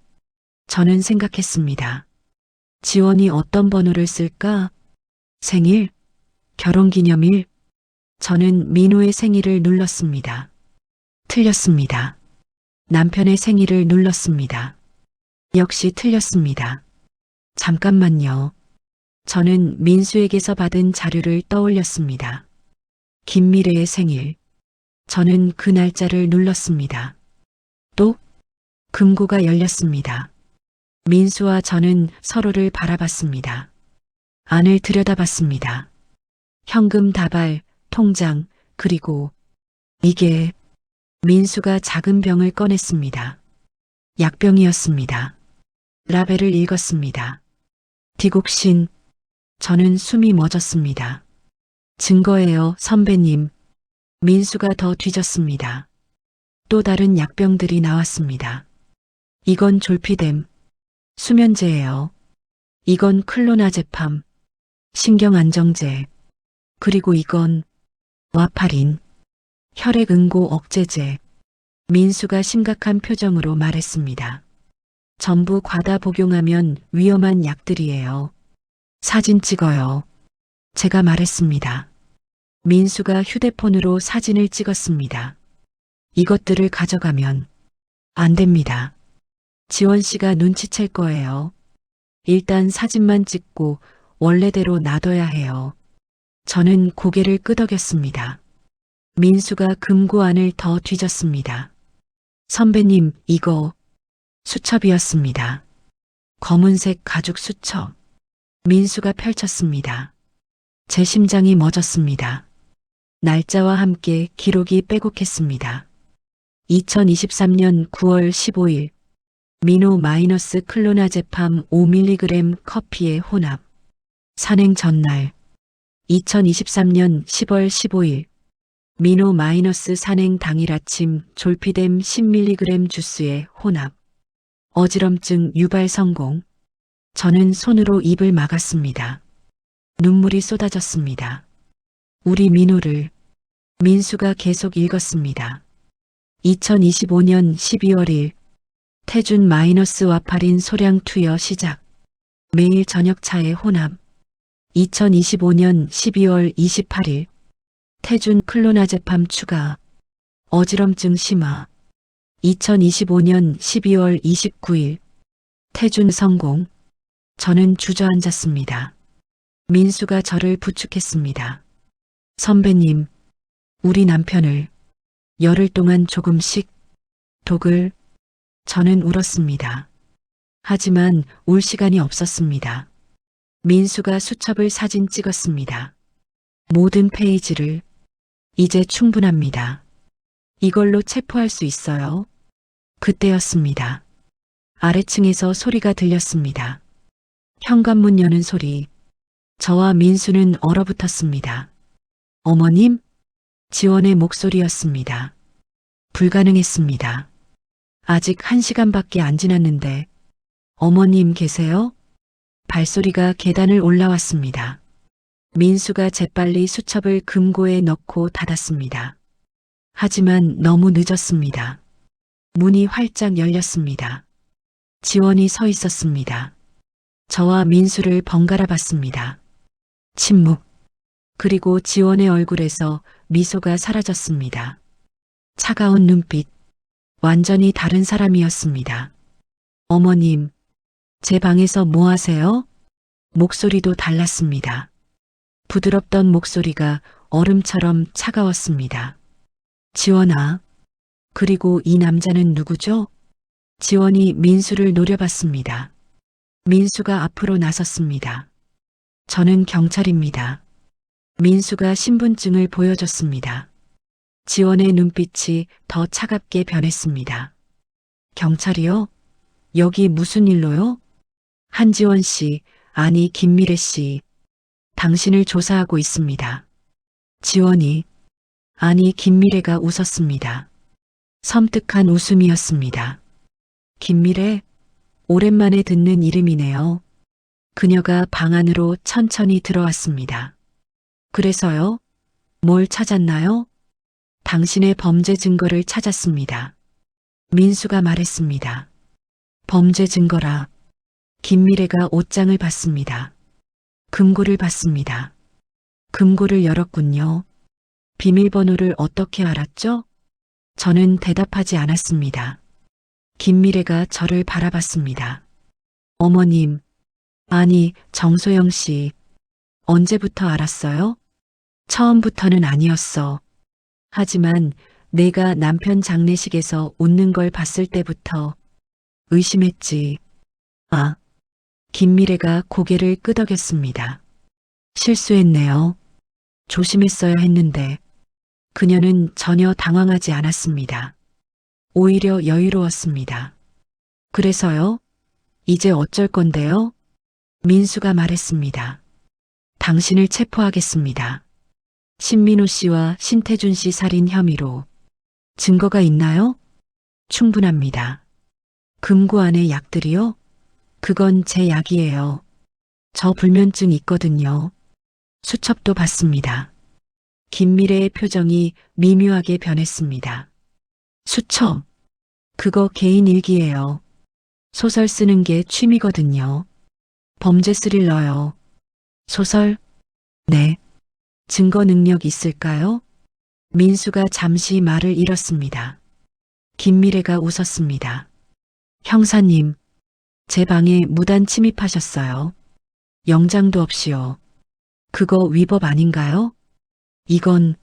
저는 생각했습니다. 지원이 어떤 번호를 쓸까? 생일? 결혼기념일? 저는 민호의 생일을 눌렀습니다. 틀렸습니다. 남편의 생일을 눌렀습니다. 역시 틀렸습니다. 잠깐만요. 저는 민수에게서 받은 자료를 떠올렸습니다. 김미래의 생일. 저는 그 날짜를 눌렀습니다. 또 금고가 열렸습니다. 민수와 저는 서로를 바라봤습니다. 안을 들여다봤습니다. 현금 다발, 통장, 그리고 이게 민수가 작은 병을 꺼냈습니다. 약병이었습니다. 라벨을 읽었습니다. 디곡신. 저는 숨이 멎었습니다. 증거예요, 선배님. 민수가 더 뒤졌습니다. 또 다른 약병들이 나왔습니다. 이건 졸피뎀, 수면제예요. 이건 클로나제팜, 신경안정제, 그리고 이건 와파린, 혈액응고 억제제. 민수가 심각한 표정으로 말했습니다. 전부 과다 복용하면 위험한 약들이에요. 사진 찍어요. 제가 말했습니다. 민수가 휴대폰으로 사진을 찍었습니다. 이것들을 가져가면 안 됩니다. 지원 씨가 눈치챌 거예요. 일단 사진만 찍고 원래대로 놔둬야 해요. 저는 고개를 끄덕였습니다. 민수가 금고 안을 더 뒤졌습니다. 선배님, 이거 수첩이었습니다. 검은색 가죽 수첩. 민수가 펼쳤습니다. 제 심장이 멎었습니다. 날짜와 함께 기록이 빼곡했습니다. 2023년 9월 15일 민호 마이너스 클로나제팜 5mg 커피의 혼합. 산행 전날 2023년 10월 15일 민호 마이너스 산행 당일 아침 졸피뎀 10mg 주스의 혼합. 어지럼증 유발 성공. 저는 손으로 입을 막았습니다. 눈물이 쏟아졌습니다. 우리 민호를. 민수가 계속 읽었습니다. 2025년 12월 1일 태준 마이너스 와파린 소량 투여 시작. 매일 저녁차의 혼합. 2025년 12월 28일 태준 클로나제팜 추가. 어지럼증 심화. 2025년 12월 29일 태준 성공. 저는 주저앉았습니다. 민수가 저를 부축했습니다. 선배님, 우리 남편을 열흘 동안 조금씩 독을. 저는 울었습니다. 하지만 울 시간이 없었습니다. 민수가 수첩을 사진 찍었습니다. 모든 페이지를. 이제 충분합니다. 이걸로 체포할 수 있어요. 그때였습니다. 아래층에서 소리가 들렸습니다. 현관문 여는 소리. 저와 민수는 얼어붙었습니다. 어머님? 지원의 목소리였습니다. 불가능했습니다. 아직 1시간밖에 안 지났는데. 어머님 계세요? 발소리가 계단을 올라왔습니다. 민수가 재빨리 수첩을 금고에 넣고 닫았습니다. 하지만 너무 늦었습니다. 문이 활짝 열렸습니다. 지원이 서 있었습니다. 저와 민수를 번갈아 봤습니다. 침묵. 그리고 지원의 얼굴에서 미소가 사라졌습니다. 차가운 눈빛. 완전히 다른 사람이었습니다. 어머님, 제 방에서 뭐 하세요? 목소리도 달랐습니다. 부드럽던 목소리가 얼음처럼 차가웠습니다. 지원아. 그리고 이 남자는 누구죠? 지원이 민수를 노려봤습니다. 민수가 앞으로 나섰습니다. 저는 경찰입니다. 민수가 신분증을 보여줬습니다. 지원의 눈빛이 더 차갑게 변했습니다. 경찰이요? 여기 무슨 일로요? 한지원 씨, 아니 김미래 씨. 당신을 조사하고 있습니다. 지원이, 아니 김미래가 웃었습니다. 섬뜩한 웃음이었습니다. 김미래? 오랜만에 듣는 이름이네요. 그녀가 방 안으로 천천히 들어왔습니다. 그래서요? 뭘 찾았나요? 당신의 범죄 증거를 찾았습니다. 민수가 말했습니다. 범죄 증거라. 김미래가 옷장을 봤습니다. 금고를 봤습니다. 금고를 열었군요. 비밀번호를 어떻게 알았죠? 저는 대답하지 않았습니다. 김미래가 저를 바라봤습니다. 어머님, 아니 정소영 씨, 언제부터 알았어요? 처음부터는 아니었어. 하지만 내가 남편 장례식에서 웃는 걸 봤을 때부터 의심했지. 아, 김미래가 고개를 끄덕였습니다. 실수했네요. 조심했어야 했는데. 그녀는 전혀 당황하지 않았습니다. 오히려 여유로웠습니다. 그래서요? 이제 어쩔 건데요? 민수가 말했습니다. 당신을 체포하겠습니다. 신민호 씨와 신태준 씨 살인 혐의로. 증거가 있나요? 충분합니다. 금고 안에 약들이요? 그건 제 약이에요. 저 불면증 있거든요. 수첩도 봤습니다. 김미래의 표정이 미묘하게 변했습니다. 수첩. 그거 개인 일기예요. 소설 쓰는 게 취미거든요. 범죄 스릴러요. 소설? 네. 증거 능력 있을까요? 민수가 잠시 말을 잃었습니다. 김미래가 웃었습니다. 형사님, 제 방에 무단 침입하셨어요. 영장도 없이요. 그거 위법 아닌가요? 이건,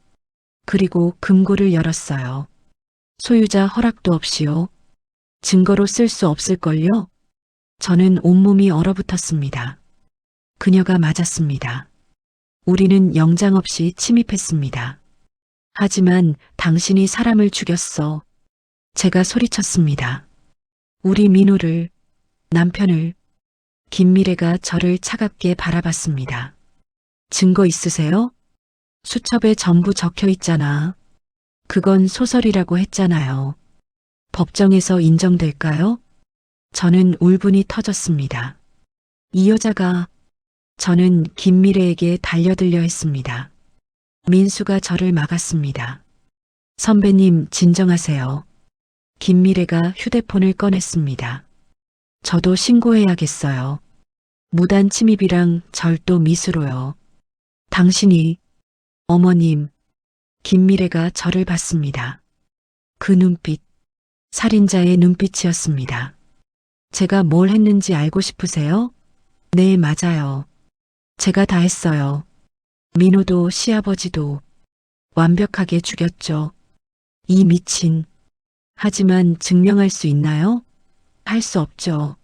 그리고 금고를 열었어요. 소유자 허락도 없이요. 증거로 쓸 수 없을걸요? 저는 온몸이 얼어붙었습니다. 그녀가 맞았습니다. 우리는 영장 없이 침입했습니다. 하지만 당신이 사람을 죽였어. 제가 소리쳤습니다. 우리 민호를, 남편을. 김미래가 저를 차갑게 바라봤습니다. 증거 있으세요? 수첩에 전부 적혀 있잖아. 그건 소설이라고 했잖아요. 법정에서 인정될까요? 저는 울분이 터졌습니다. 이 여자가. 저는 김미래에게 달려들려 했습니다. 민수가 저를 막았습니다. 선배님, 진정하세요. 김미래가 휴대폰을 꺼냈습니다. 저도 신고해야겠어요. 무단 침입이랑 절도 미수로요. 당신이. 어머님. 김미래가 저를 봤습니다. 그 눈빛. 살인자의 눈빛이었습니다. 제가 뭘 했는지 알고 싶으세요? 네, 맞아요. 제가 다 했어요. 민호도 시아버지도 완벽하게 죽였죠. 이 미친. 하지만 증명할 수 있나요? 할 수 없죠.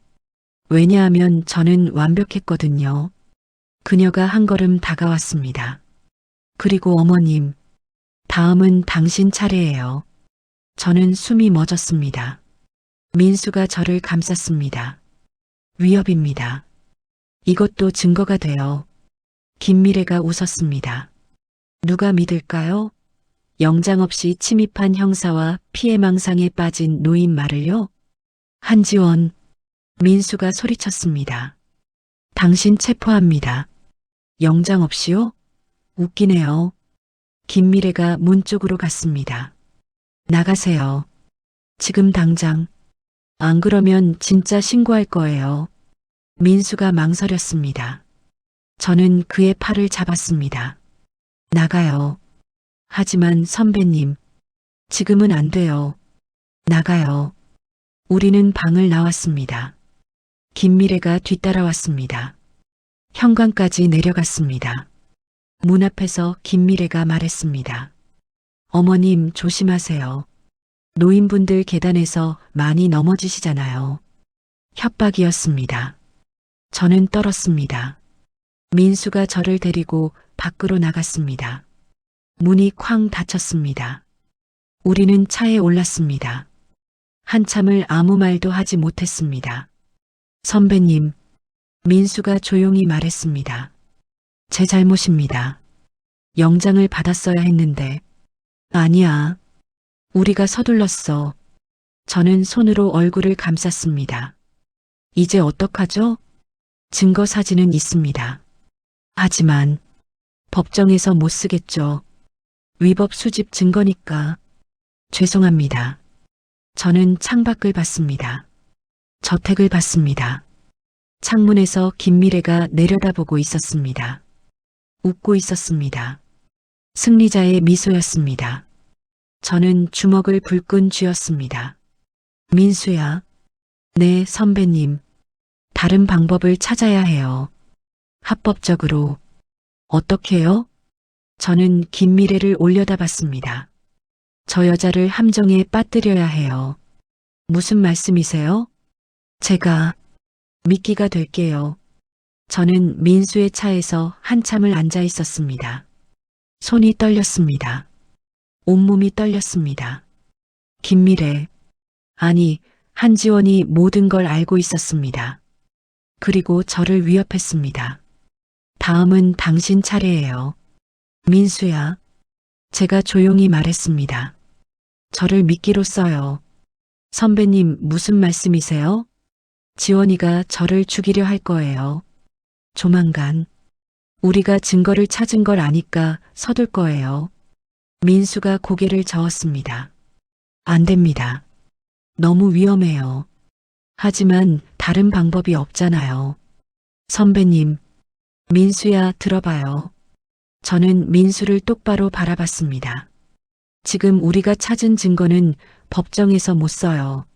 왜냐하면 저는 완벽했거든요. 그녀가 한 걸음 다가왔습니다. 그리고 어머님, 다음은 당신 차례예요. 저는 숨이 멎었습니다. 민수가 저를 감쌌습니다. 위협입니다. 이것도 증거가 돼요. 김미래가 웃었습니다. 누가 믿을까요? 영장 없이 침입한 형사와 피해망상에 빠진 노인 말을요? 한지원, 민수가 소리쳤습니다. 당신 체포합니다. 영장 없이요? 웃기네요. 김미래가 문 쪽으로 갔습니다. 나가세요. 지금 당장. 안 그러면 진짜 신고할 거예요. 민수가 망설였습니다. 저는 그의 팔을 잡았습니다. 나가요. 하지만 선배님, 지금은 안 돼요. 나가요. 우리는 방을 나왔습니다. 김미래가 뒤따라왔습니다. 현관까지 내려갔습니다. 문 앞에서 김미래가 말했습니다. 어머님 조심하세요. 노인분들 계단에서 많이 넘어지시잖아요. 협박이었습니다. 저는 떨었습니다. 민수가 저를 데리고 밖으로 나갔습니다. 문이 쾅 닫혔습니다. 우리는 차에 올랐습니다. 한참을 아무 말도 하지 못했습니다. 선배님, 민수가 조용히 말했습니다. 제 잘못입니다. 영장을 받았어야 했는데. 아니야. 우리가 서둘렀어. 저는 손으로 얼굴을 감쌌습니다. 이제 어떡하죠? 증거 사진은 있습니다. 하지만 법정에서 못 쓰겠죠. 위법 수집 증거니까. 죄송합니다. 저는 창밖을 봤습니다. 저택을 봤습니다. 창문에서 김미래가 내려다보고 있었습니다. 웃고 있었습니다. 승리자의 미소였습니다. 저는 주먹을 불끈 쥐었습니다. 민수야. 네, 선배님. 다른 방법을 찾아야 해요. 합법적으로. 어떻게요? 저는 김미래를 올려다봤습니다. 저 여자를 함정에 빠뜨려야 해요. 무슨 말씀이세요? 제가 미끼가 될게요. 저는 민수의 차에서 한참을 앉아 있었습니다. 손이 떨렸습니다. 온몸이 떨렸습니다. 김미래, 아니, 한지원이 모든 걸 알고 있었습니다. 그리고 저를 위협했습니다. 다음은 당신 차례예요. 민수야. 제가 조용히 말했습니다. 저를 미끼로 써요. 선배님 무슨 말씀이세요? 지원이가 저를 죽이려 할 거예요. 조만간. 우리가 증거를 찾은 걸 아니까 서둘 거예요. 민수가 고개를 저었습니다. 안 됩니다. 너무 위험해요. 하지만 다른 방법이 없잖아요. 선배님, 민수야 들어봐요. 저는 민수를 똑바로 바라봤습니다. 지금 우리가 찾은 증거는 법정에서 못 써요.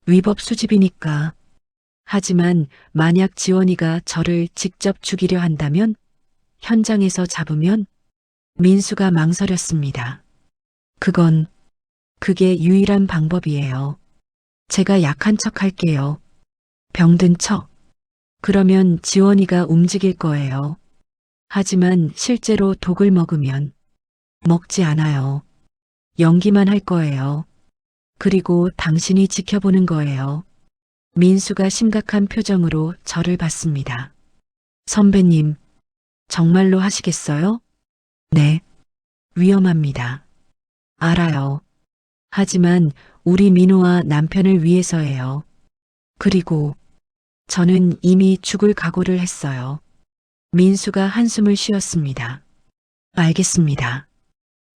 위법 수집이니까. 하지만 만약 지원이가 저를 직접 죽이려 한다면? 현장에서 잡으면? 민수가 망설였습니다. 그게 유일한 방법이에요. 제가 약한 척 할게요. 병든 척. 그러면 지원이가 움직일 거예요. 하지만 실제로 독을 먹으면 먹지 않아요. 연기만 할 거예요. 그리고 당신이 지켜보는 거예요. 민수가 심각한 표정으로 저를 봤습니다. 선배님, 정말로 하시겠어요? 네. 위험합니다. 알아요. 하지만 우리 민호와 남편을 위해서예요. 그리고 저는 이미 죽을 각오를 했어요. 민수가 한숨을 쉬었습니다. 알겠습니다.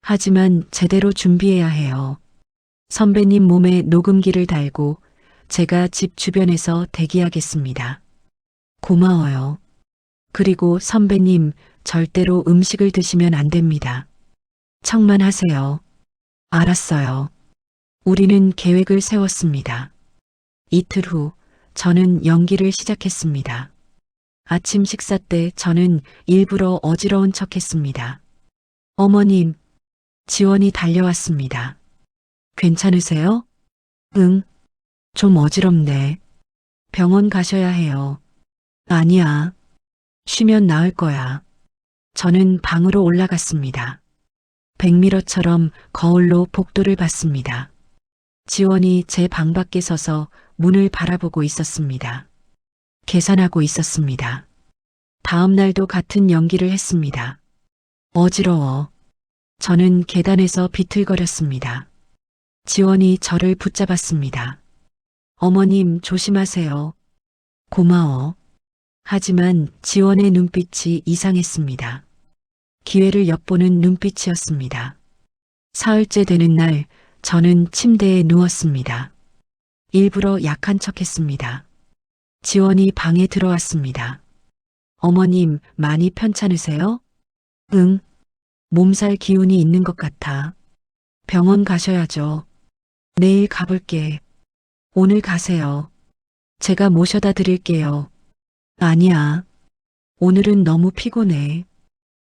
하지만 제대로 준비해야 해요. 선배님 몸에 녹음기를 달고 제가 집 주변에서 대기하겠습니다. 고마워요. 그리고 선배님 절대로 음식을 드시면 안 됩니다. 척만 하세요. 알았어요. 우리는 계획을 세웠습니다. 이틀 후 저는 연기를 시작했습니다. 아침 식사 때 저는 일부러 어지러운 척했습니다. 어머님, 지원이 달려왔습니다. 괜찮으세요? 응. 좀 어지럽네. 병원 가셔야 해요. 아니야. 쉬면 나을 거야. 저는 방으로 올라갔습니다. 백미러처럼 거울로 복도를 봤습니다. 지원이 제 방 밖에 서서 문을 바라보고 있었습니다. 계산하고 있었습니다. 다음 날도 같은 연기를 했습니다. 어지러워. 저는 계단에서 비틀거렸습니다. 지원이 저를 붙잡았습니다. 어머님 조심하세요. 고마워. 하지만 지원의 눈빛이 이상했습니다. 기회를 엿보는 눈빛이었습니다. 사흘째 되는 날 저는 침대에 누웠습니다. 일부러 약한 척했습니다. 지원이 방에 들어왔습니다. 어머님 많이 편찮으세요? 응. 몸살 기운이 있는 것 같아. 병원 가셔야죠. 내일 가볼게. 오늘 가세요. 제가 모셔다 드릴게요. 아니야. 오늘은 너무 피곤해.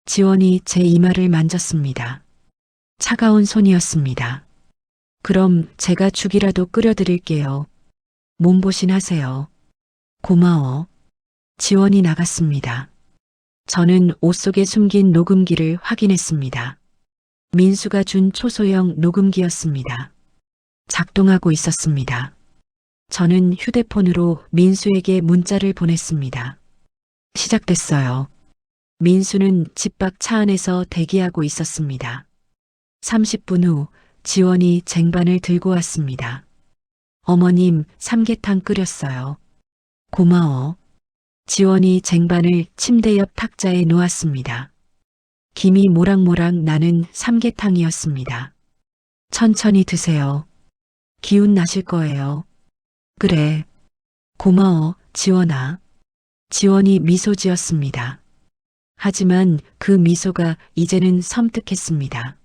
지원이 제 이마를 만졌습니다. 차가운 손이었습니다. 그럼 제가 죽이라도 끓여드릴게요. 몸보신 하세요. 고마워. 지원이 나갔습니다. 저는 옷 속에 숨긴 녹음기를 확인했습니다. 민수가 준 초소형 녹음기였습니다. 작동하고 있었습니다. 저는 휴대폰으로 민수에게 문자를 보냈습니다. 시작됐어요. 민수는 집 밖 차 안에서 대기하고 있었습니다. 30분 후 지원이 쟁반을 들고 왔습니다. 어머님 삼계탕 끓였어요. 고마워. 지원이 쟁반을 침대 옆 탁자에 놓았습니다. 김이 모락모락 나는 삼계탕이었습니다. 천천히 드세요. 기운 나실 거예요. 그래. 고마워, 지원아. 지원이 미소 지었습니다. 하지만 그 미소가 이제는 섬뜩했습니다.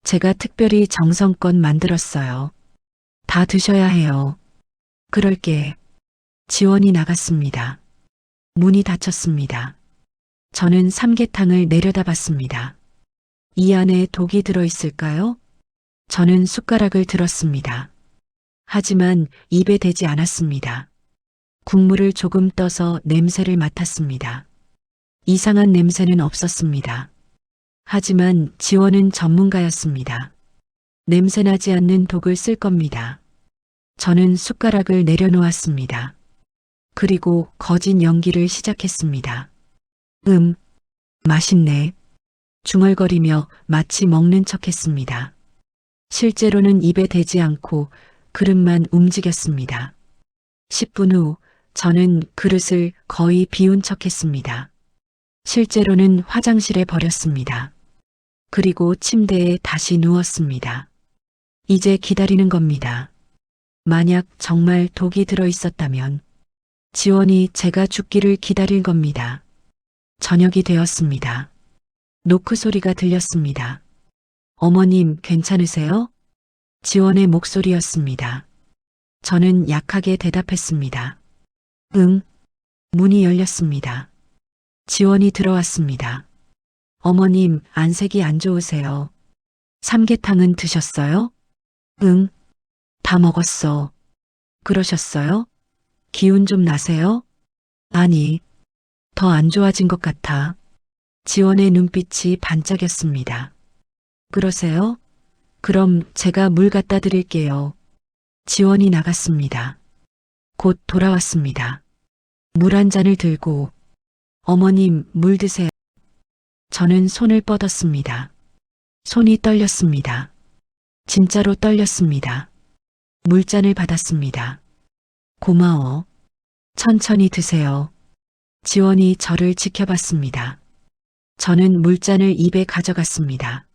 제가 특별히 정성껏 만들었어요. 다 드셔야 해요. 그럴게. 지원이 나갔습니다. 문이 닫혔습니다. 저는 삼계탕을 내려다봤습니다. 이 안에 독이 들어있을까요? 저는 숟가락을 들었습니다. 하지만 입에 대지 않았습니다. 국물을 조금 떠서 냄새를 맡았습니다. 이상한 냄새는 없었습니다. 하지만 지원은 전문가였습니다. 냄새나지 않는 독을 쓸 겁니다. 저는 숟가락을 내려놓았습니다. 그리고 거짓 연기를 시작했습니다. 맛있네. 중얼거리며 마치 먹는 척했습니다. 실제로는 입에 대지 않고 그릇만 움직였습니다. 10분 후 저는 그릇을 거의 비운 척했습니다. 실제로는 화장실에 버렸습니다. 그리고 침대에 다시 누웠습니다. 이제 기다리는 겁니다. 만약 정말 독이 들어 있었다면 지원이 제가 죽기를 기다릴 겁니다. 저녁이 되었습니다. 노크 소리가 들렸습니다. 어머님 괜찮으세요? 지원의 목소리였습니다. 저는 약하게 대답했습니다. 응. 문이 열렸습니다. 지원이 들어왔습니다. 어머님 안색이 안 좋으세요. 삼계탕은 드셨어요? 응. 다 먹었어. 그러셨어요? 기운 좀 나세요? 아니, 더 안 좋아진 것 같아. 지원의 눈빛이 반짝였습니다. 그러세요? 그럼 제가 물 갖다 드릴게요. 지원이 나갔습니다. 곧 돌아왔습니다. 물 한 잔을 들고 어머님 물 드세요. 저는 손을 뻗었습니다. 손이 떨렸습니다. 진짜로 떨렸습니다. 물잔을 받았습니다. 고마워. 천천히 드세요. 지원이 저를 지켜봤습니다. 저는 물잔을 입에 가져갔습니다.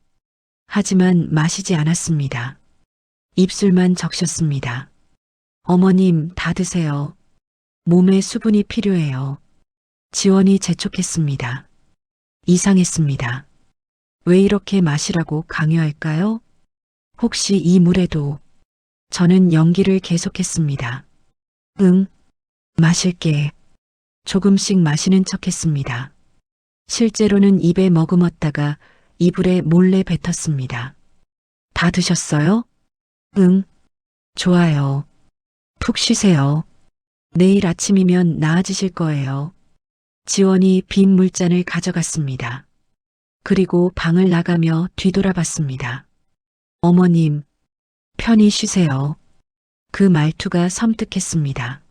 하지만 마시지 않았습니다. 입술만 적셨습니다. 어머님 다 드세요. 몸에 수분이 필요해요. 지원이 재촉했습니다. 이상했습니다. 왜 이렇게 마시라고 강요할까요? 혹시 이 물에도 저는 연기를 계속했습니다. 응, 마실게. 조금씩 마시는 척했습니다. 실제로는 입에 머금었다가 이불에 몰래 뱉었습니다. 다 드셨어요? 응, 좋아요. 푹 쉬세요. 내일 아침이면 나아지실 거예요. 지원이 빈 물잔을 가져갔습니다. 그리고 방을 나가며 뒤돌아봤습니다. 어머님, 편히 쉬세요. 그 말투가 섬뜩했습니다.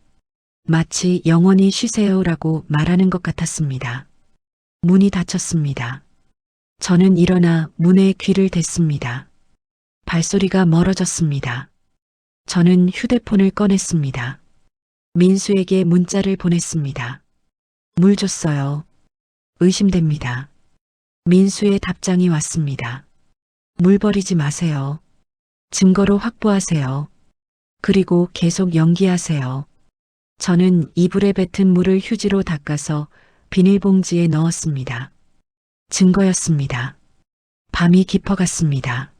마치 영원히 쉬세요라고 말하는 것 같았습니다. 문이 닫혔습니다. 저는 일어나 문에 귀를 댔습니다. 발소리가 멀어졌습니다. 저는 휴대폰을 꺼냈습니다. 민수에게 문자를 보냈습니다. 물 줬어요. 의심됩니다. 민수의 답장이 왔습니다. 물 버리지 마세요. 증거로 확보하세요. 그리고 계속 연기하세요. 저는 이불에 뱉은 물을 휴지로 닦아서 비닐봉지에 넣었습니다. 증거였습니다. 밤이 깊어갔습니다.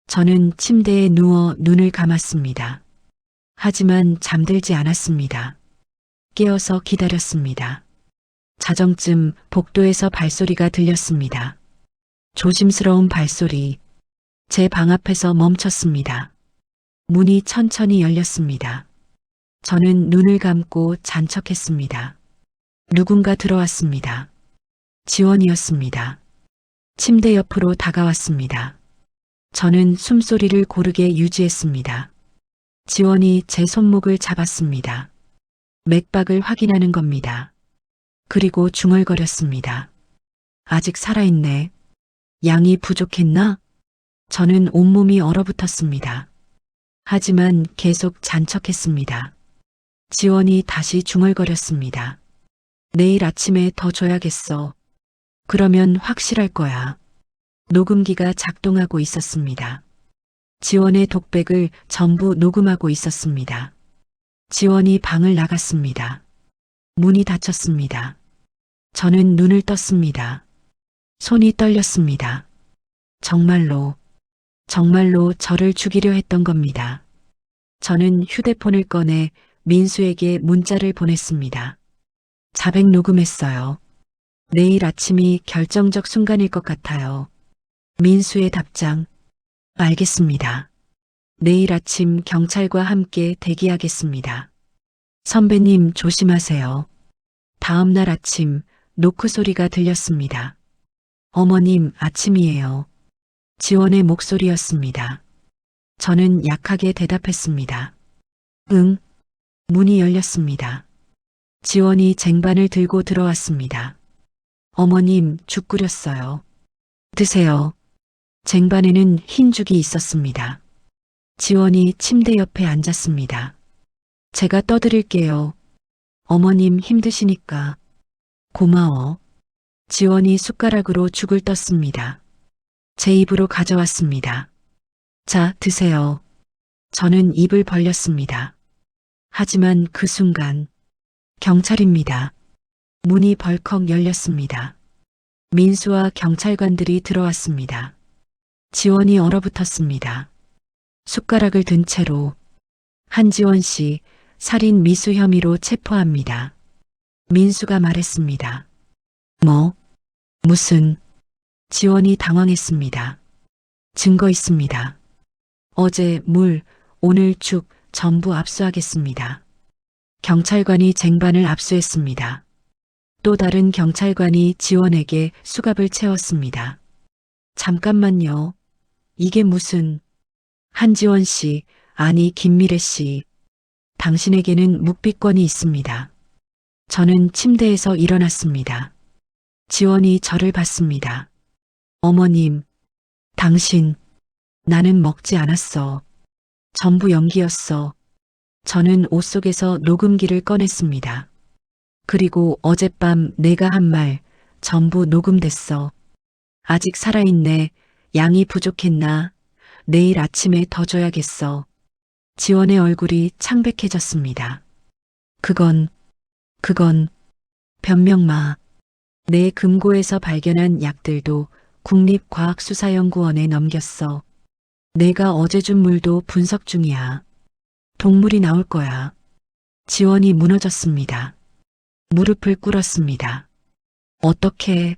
저는 침대에 누워 눈을 감았습니다. 하지만 잠들지 않았습니다. 깨어서 기다렸습니다. 자정쯤 복도에서 발소리가 들렸습니다. 조심스러운 발소리. 제 방 앞에서 멈췄습니다. 문이 천천히 열렸습니다. 저는 눈을 감고 잔척했습니다. 누군가 들어왔습니다. 지원이었습니다. 침대 옆으로 다가왔습니다. 저는 숨소리를 고르게 유지했습니다. 지원이 제 손목을 잡았습니다. 맥박을 확인하는 겁니다. 그리고 중얼거렸습니다. 아직 살아있네. 양이 부족했나? 저는 온몸이 얼어붙었습니다. 하지만 계속 잔척했습니다. 지원이 다시 중얼거렸습니다. 내일 아침에 더 줘야겠어. 그러면 확실할 거야. 녹음기가 작동하고 있었습니다. 지원의 독백을 전부 녹음하고 있었습니다. 지원이 방을 나갔습니다. 문이 닫혔습니다. 저는 눈을 떴습니다. 손이 떨렸습니다. 정말로 저를 죽이려 했던 겁니다. 저는 휴대폰을 꺼내 민수에게 문자를 보냈습니다. 자백 녹음했어요. 내일 아침이 결정적 순간일 것 같아요. 민수의 답장. 알겠습니다. 내일 아침 경찰과 함께 대기하겠습니다. 선배님 조심하세요. 다음 날 아침 노크 소리가 들렸습니다. 어머님 아침이에요. 지원의 목소리였습니다. 저는 약하게 대답했습니다. 응. 문이 열렸습니다. 지원이 쟁반을 들고 들어왔습니다. 어머님 죽 끓였어요. 드세요. 쟁반에는 흰 죽이 있었습니다. 지원이 침대 옆에 앉았습니다. 제가 떠드릴게요. 어머님 힘드시니까. 고마워. 지원이 숟가락으로 죽을 떴습니다. 제 입으로 가져왔습니다. 자, 드세요. 저는 입을 벌렸습니다. 하지만 그 순간 경찰입니다. 문이 벌컥 열렸습니다. 민수와 경찰관들이 들어왔습니다. 지원이 얼어붙었습니다. 숟가락을 든 채로 한지원 씨 살인 미수 혐의로 체포합니다. 민수가 말했습니다. 뭐? 무슨? 지원이 당황했습니다. 증거 있습니다. 어제 물, 오늘 죽 전부 압수하겠습니다. 경찰관이 쟁반을 압수했습니다. 또 다른 경찰관이 지원에게 수갑을 채웠습니다. 잠깐만요. 이게 무슨... 한지원 씨, 아니 김미래 씨. 당신에게는 묵비권이 있습니다. 저는 침대에서 일어났습니다. 지원이 저를 봤습니다. 어머님, 당신, 나는 먹지 않았어. 전부 연기였어. 저는 옷 속에서 녹음기를 꺼냈습니다. 그리고 어젯밤 내가 한 말 전부 녹음됐어. 아직 살아있네. 양이 부족했나? 내일 아침에 더 줘야겠어. 지원의 얼굴이 창백해졌습니다. 그건 변명마. 내 금고에서 발견한 약들도 국립과학수사연구원에 넘겼어. 내가 어제 준 물도 분석 중이야. 동물이 나올 거야. 지원이 무너졌습니다. 무릎을 꿇었습니다. 어떻게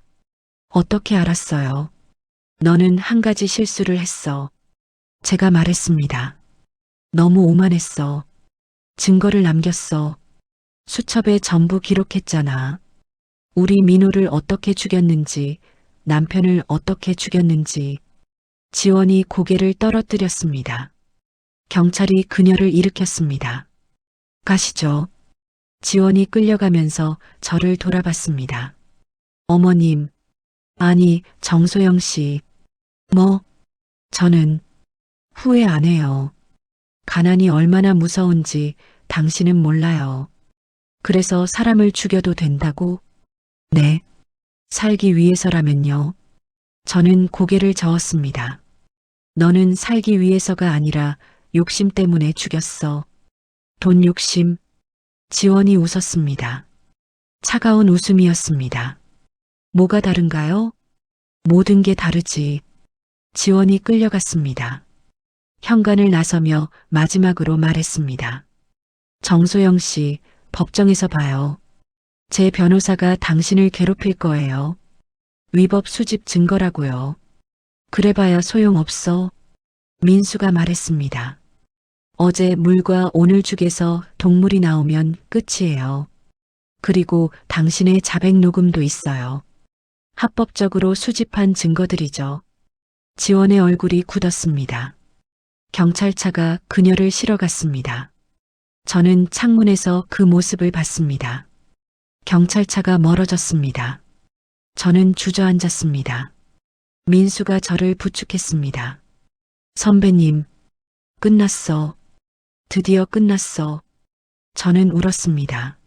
알았어요? 너는 한 가지 실수를 했어. 제가 말했습니다. 너무 오만했어. 증거를 남겼어. 수첩에 전부 기록했잖아. 우리 민호를 어떻게 죽였는지, 남편을 어떻게 죽였는지. 지원이 고개를 떨어뜨렸습니다. 경찰이 그녀를 일으켰습니다. 가시죠. 지원이 끌려가면서 저를 돌아봤습니다. 어머님, 아니, 정소영 씨. 뭐, 저는 후회 안 해요. 가난이 얼마나 무서운지 당신은 몰라요. 그래서 사람을 죽여도 된다고? 네. 살기 위해서라면요. 저는 고개를 저었습니다. 너는 살기 위해서가 아니라 욕심 때문에 죽였어. 돈 욕심. 지원이 웃었습니다. 차가운 웃음이었습니다. 뭐가 다른가요? 모든 게 다르지. 지원이 끌려갔습니다. 현관을 나서며 마지막으로 말했습니다. 정소영 씨, 법정에서 봐요. 제 변호사가 당신을 괴롭힐 거예요. 위법 수집 증거라고요. 그래봐야 소용없어. 민수가 말했습니다. 어제 물과 오늘 죽에서 동물이 나오면 끝이에요. 그리고 당신의 자백 녹음도 있어요. 합법적으로 수집한 증거들이죠. 지원의 얼굴이 굳었습니다. 경찰차가 그녀를 실어 갔습니다. 저는 창문에서 그 모습을 봤습니다. 경찰차가 멀어졌습니다. 저는 주저앉았습니다. 민수가 저를 부축했습니다. 선배님, 끝났어. 드디어 끝났어. 저는 울었습니다.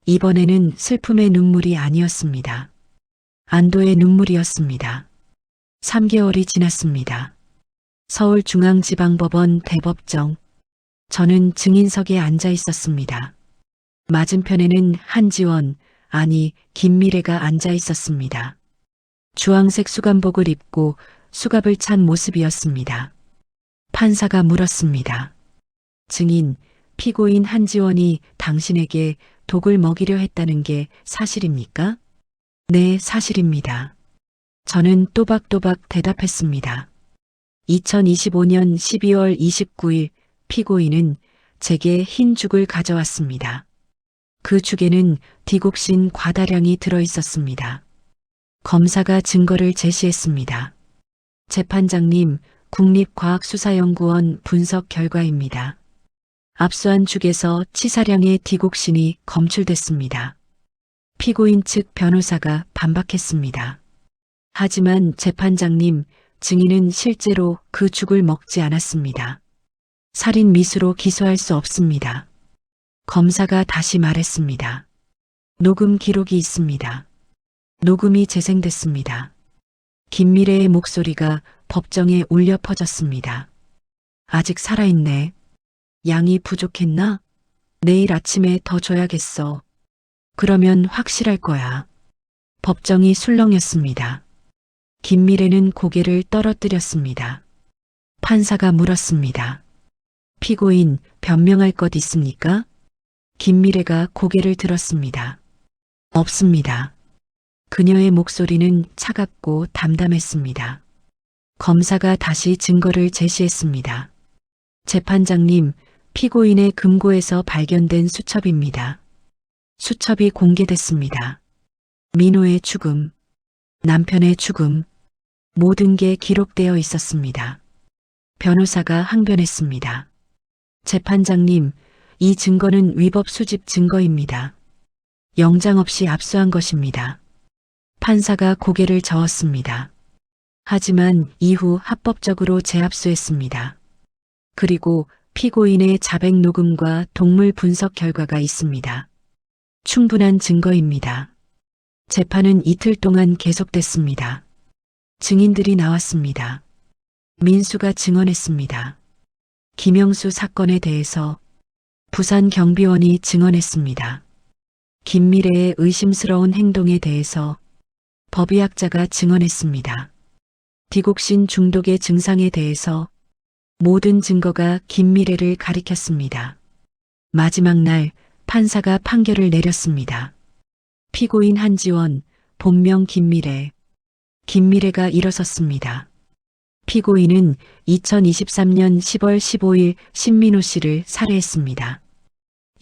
이번에는 슬픔의 눈물이 아니었습니다. 안도의 눈물이었습니다. 3개월이 지났습니다. 서울중앙지방법원 대법정. 저는 증인석에 앉아 있었습니다. 맞은편에는 한지원, 아니 김미래가 앉아 있었습니다. 주황색 수감복을 입고 수갑을 찬 모습이었습니다. 판사가 물었습니다. 증인, 피고인 한지원이 당신에게 독을 먹이려 했다는 게 사실입니까? 네, 사실입니다. 저는 또박또박 대답했습니다. 2025년 12월 29일 피고인은 제게 흰 죽을 가져왔습니다. 그 죽에는 디곡신 과다량이 들어있었습니다. 검사가 증거를 제시했습니다. 재판장님, 국립과학수사연구원 분석 결과입니다. 압수한 죽에서 치사량의 디곡신이 검출됐습니다. 피고인 측 변호사가 반박했습니다. 하지만 재판장님, 증인은 실제로 그 죽을 먹지 않았습니다. 살인 미수로 기소할 수 없습니다. 검사가 다시 말했습니다. 녹음 기록이 있습니다. 녹음이 재생됐습니다. 김미래의 목소리가 법정에 울려 퍼졌습니다. 아직 살아있네. 양이 부족했나? 내일 아침에 더 줘야겠어. 그러면 확실할 거야. 법정이 술렁였습니다. 김미래는 고개를 떨어뜨렸습니다. 판사가 물었습니다. 피고인, 변명할 것 있습니까? 김미래가 고개를 들었습니다. 없습니다. 그녀의 목소리는 차갑고 담담했습니다. 검사가 다시 증거를 제시했습니다. 재판장님, 피고인의 금고에서 발견된 수첩입니다. 수첩이 공개됐습니다. 민호의 죽음, 남편의 죽음, 모든 게 기록되어 있었습니다. 변호사가 항변했습니다. 재판장님, 이 증거는 위법 수집 증거입니다. 영장 없이 압수한 것입니다. 판사가 고개를 저었습니다. 하지만 이후 합법적으로 재압수했습니다. 그리고 피고인의 자백 녹음과 동물 분석 결과가 있습니다. 충분한 증거입니다. 재판은 이틀 동안 계속됐습니다. 증인들이 나왔습니다. 민수가 증언했습니다. 김영수 사건에 대해서 부산 경비원이 증언했습니다. 김미래의 의심스러운 행동에 대해서 법의학자가 증언했습니다. 디곡신 중독의 증상에 대해서 모든 증거가 김미래를 가리켰습니다. 마지막 날 판사가 판결을 내렸습니다. 피고인 한지원, 본명 김미래. 김미래가 일어섰습니다. 피고인은 2023년 10월 15일 신민호 씨를 살해했습니다.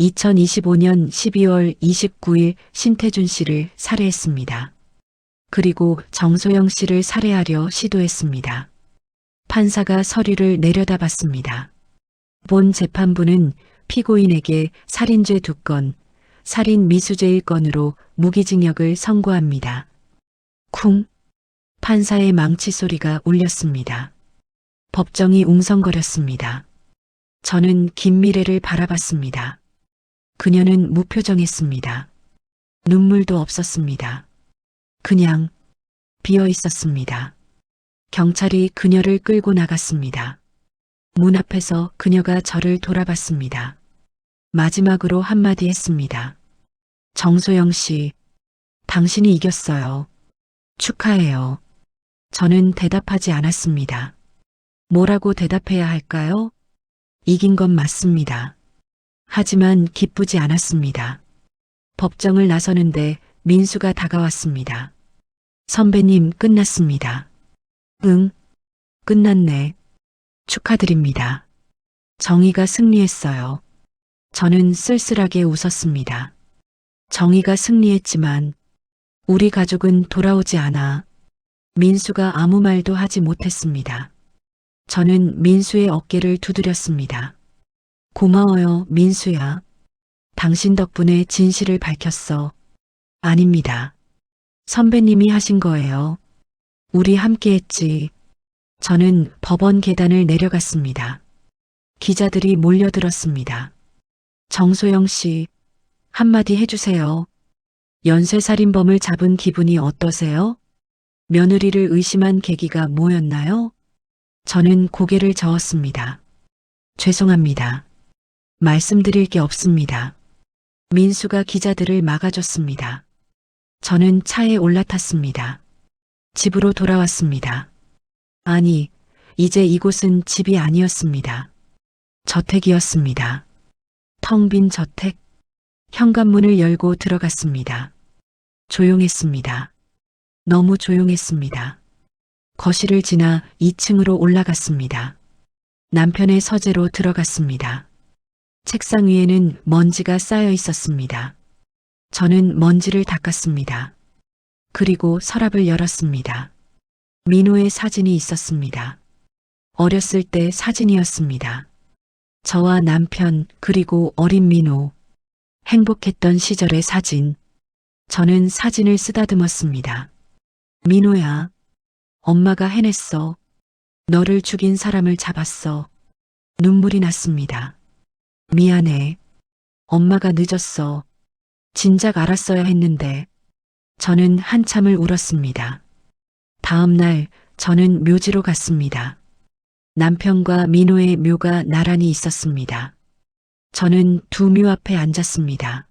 2025년 12월 29일 신태준 씨를 살해했습니다. 그리고 정소영 씨를 살해하려 시도했습니다. 판사가 서류를 내려다봤습니다. 본 재판부는 피고인에게 살인죄 2건, 살인 미수죄 1건으로 무기징역을 선고합니다. 쿵! 판사의 망치 소리가 울렸습니다. 법정이 웅성거렸습니다. 저는 김미래를 바라봤습니다. 그녀는 무표정했습니다. 눈물도 없었습니다. 그냥 비어 있었습니다. 경찰이 그녀를 끌고 나갔습니다. 문 앞에서 그녀가 저를 돌아봤습니다. 마지막으로 한마디 했습니다. 정소영 씨, 당신이 이겼어요. 축하해요. 저는 대답하지 않았습니다. 뭐라고 대답해야 할까요? 이긴 건 맞습니다. 하지만 기쁘지 않았습니다. 법정을 나서는데 민수가 다가왔습니다. 선배님, 끝났습니다. 응, 끝났네. 축하드립니다. 정의가 승리했어요. 저는 쓸쓸하게 웃었습니다. 정의가 승리했지만 우리 가족은 돌아오지 않아. 민수가 아무 말도 하지 못했습니다. 저는 민수의 어깨를 두드렸습니다. 고마워요, 민수야. 당신 덕분에 진실을 밝혔어. 아닙니다. 선배님이 하신 거예요. 우리 함께 했지. 저는 법원 계단을 내려갔습니다. 기자들이 몰려들었습니다. 정소영 씨, 한마디 해주세요. 연쇄살인범을 잡은 기분이 어떠세요? 며느리를 의심한 계기가 뭐였나요? 저는 고개를 저었습니다. 죄송합니다. 말씀드릴 게 없습니다. 민수가 기자들을 막아줬습니다. 저는 차에 올라탔습니다. 집으로 돌아왔습니다. 아니, 이제 이곳은 집이 아니었습니다. 저택이었습니다. 텅 빈 저택. 현관문을 열고 들어갔습니다. 조용했습니다. 너무 조용했습니다. 거실을 지나 2층으로 올라갔습니다. 남편의 서재로 들어갔습니다. 책상 위에는 먼지가 쌓여 있었습니다. 저는 먼지를 닦았습니다. 그리고 서랍을 열었습니다. 민호의 사진이 있었습니다. 어렸을 때 사진이었습니다. 저와 남편 그리고 어린 민호. 행복했던 시절의 사진. 저는 사진을 쓰다듬었습니다. 민호야, 엄마가 해냈어. 너를 죽인 사람을 잡았어. 눈물이 났습니다. 미안해. 엄마가 늦었어. 진작 알았어야 했는데. 저는 한참을 울었습니다. 다음 날 저는 묘지로 갔습니다. 남편과 민호의 묘가 나란히 있었습니다. 저는 두 묘 앞에 앉았습니다.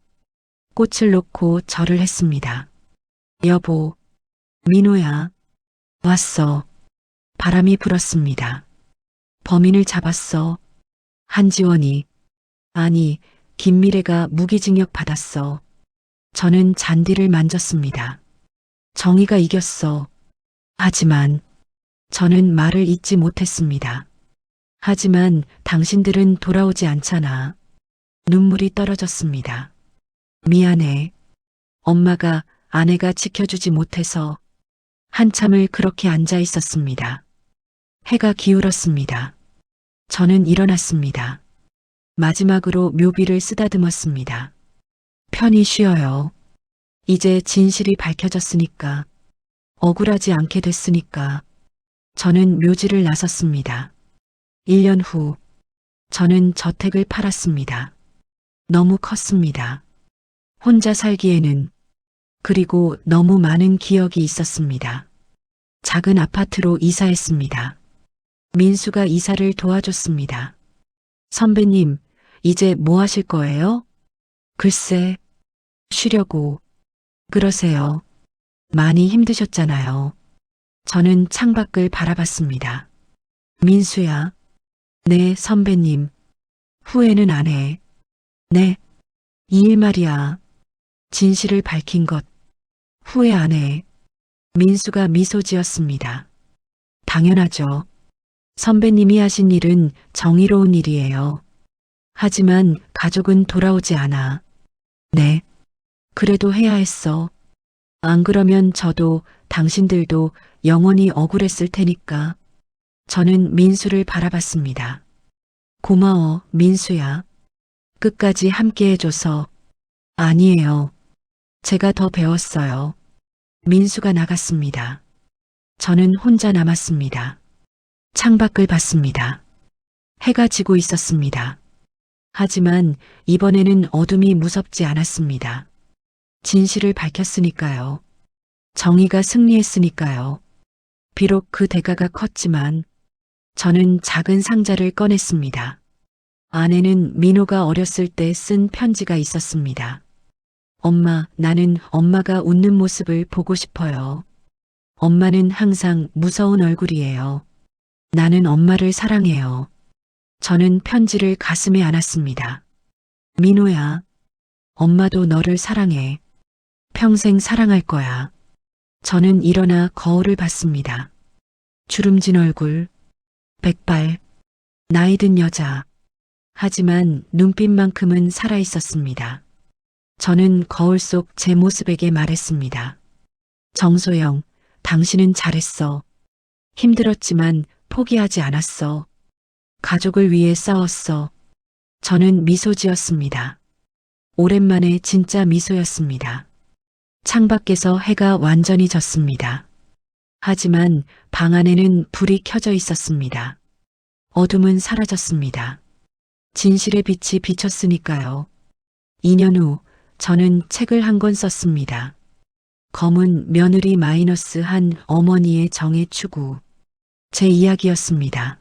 꽃을 놓고 절을 했습니다. 여보, 민호야, 왔어. 바람이 불었습니다. 범인을 잡았어. 한지원이, 아니, 김미래가 무기징역 받았어. 저는 잔디를 만졌습니다. 정의가 이겼어. 하지만 저는 말을 잇지 못했습니다. 하지만 당신들은 돌아오지 않잖아. 눈물이 떨어졌습니다. 미안해. 엄마가 아내가 지켜주지 못해서. 한참을 그렇게 앉아 있었습니다. 해가 기울었습니다. 저는 일어났습니다. 마지막으로 묘비를 쓰다듬었습니다. 편히 쉬어요. 이제 진실이 밝혀졌으니까. 억울하지 않게 됐으니까. 저는 묘지를 나섰습니다. 1년 후, 저는 저택을 팔았습니다. 너무 컸습니다. 혼자 살기에는, 그리고 너무 많은 기억이 있었습니다. 작은 아파트로 이사했습니다. 민수가 이사를 도와줬습니다. 선배님, 이제 뭐 하실 거예요? 글쎄, 쉬려고. 그러세요. 많이 힘드셨잖아요. 저는 창밖을 바라봤습니다. 민수야. 네, 선배님. 후회는 안 해. 네. 이 일 말이야. 진실을 밝힌 것. 후회 안 해. 민수가 미소 지었습니다. 당연하죠. 선배님이 하신 일은 정의로운 일이에요. 하지만 가족은 돌아오지 않아. 네. 그래도 해야 했어. 안 그러면 저도 당신들도 영원히 억울했을 테니까. 저는 민수를 바라봤습니다. 고마워, 민수야. 끝까지 함께 해줘서. 아니에요. 제가 더 배웠어요. 민수가 나갔습니다. 저는 혼자 남았습니다. 창밖을 봤습니다. 해가 지고 있었습니다. 하지만 이번에는 어둠이 무섭지 않았습니다. 진실을 밝혔으니까요. 정의가 승리했으니까요. 비록 그 대가가 컸지만 저는 작은 상자를 꺼냈습니다. 안에는 민호가 어렸을 때 쓴 편지가 있었습니다. 엄마, 나는 엄마가 웃는 모습을 보고 싶어요. 엄마는 항상 무서운 얼굴이에요. 나는 엄마를 사랑해요. 저는 편지를 가슴에 안았습니다. 민호야, 엄마도 너를 사랑해. 평생 사랑할 거야. 저는 일어나 거울을 봤습니다. 주름진 얼굴, 백발, 나이 든 여자. 하지만 눈빛만큼은 살아 있었습니다. 저는 거울 속 제 모습에게 말했습니다. 정소영, 당신은 잘했어. 힘들었지만 포기하지 않았어. 가족을 위해 싸웠어. 저는 미소 지었습니다. 오랜만에 진짜 미소였습니다. 창밖에서 해가 완전히 졌습니다. 하지만 방 안에는 불이 켜져 있었습니다. 어둠은 사라졌습니다. 진실의 빛이 비쳤으니까요. 2년 후 저는 책을 한 권 썼습니다. 검은 며느리 -한 어머니의 정의 추구. 제 이야기였습니다.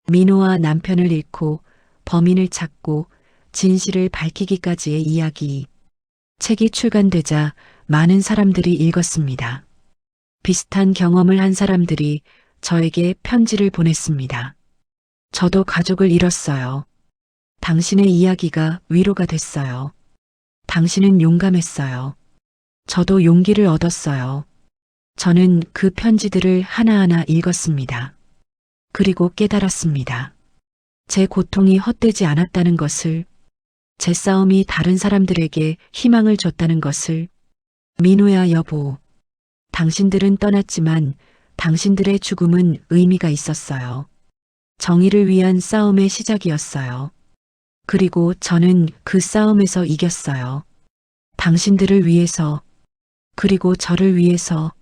민호와 남편을 잃고 범인을 찾고 진실을 밝히기까지의 이야기. 책이 출간되자 많은 사람들이 읽었습니다. 비슷한 경험을 한 사람들이 저에게 편지를 보냈습니다. 저도 가족을 잃었어요. 당신의 이야기가 위로가 됐어요. 당신은 용감했어요. 저도 용기를 얻었어요. 저는 그 편지들을 하나하나 읽었습니다. 그리고 깨달았습니다. 제 고통이 헛되지 않았다는 것을, 제 싸움이 다른 사람들에게 희망을 줬다는 것을. 민호야 여보, 당신들은 떠났지만 당신들의 죽음은 의미가 있었어요. 정의를 위한 싸움의 시작이었어요. 그리고 저는 그 싸움에서 이겼어요. 당신들을 위해서, 그리고 저를 위해서.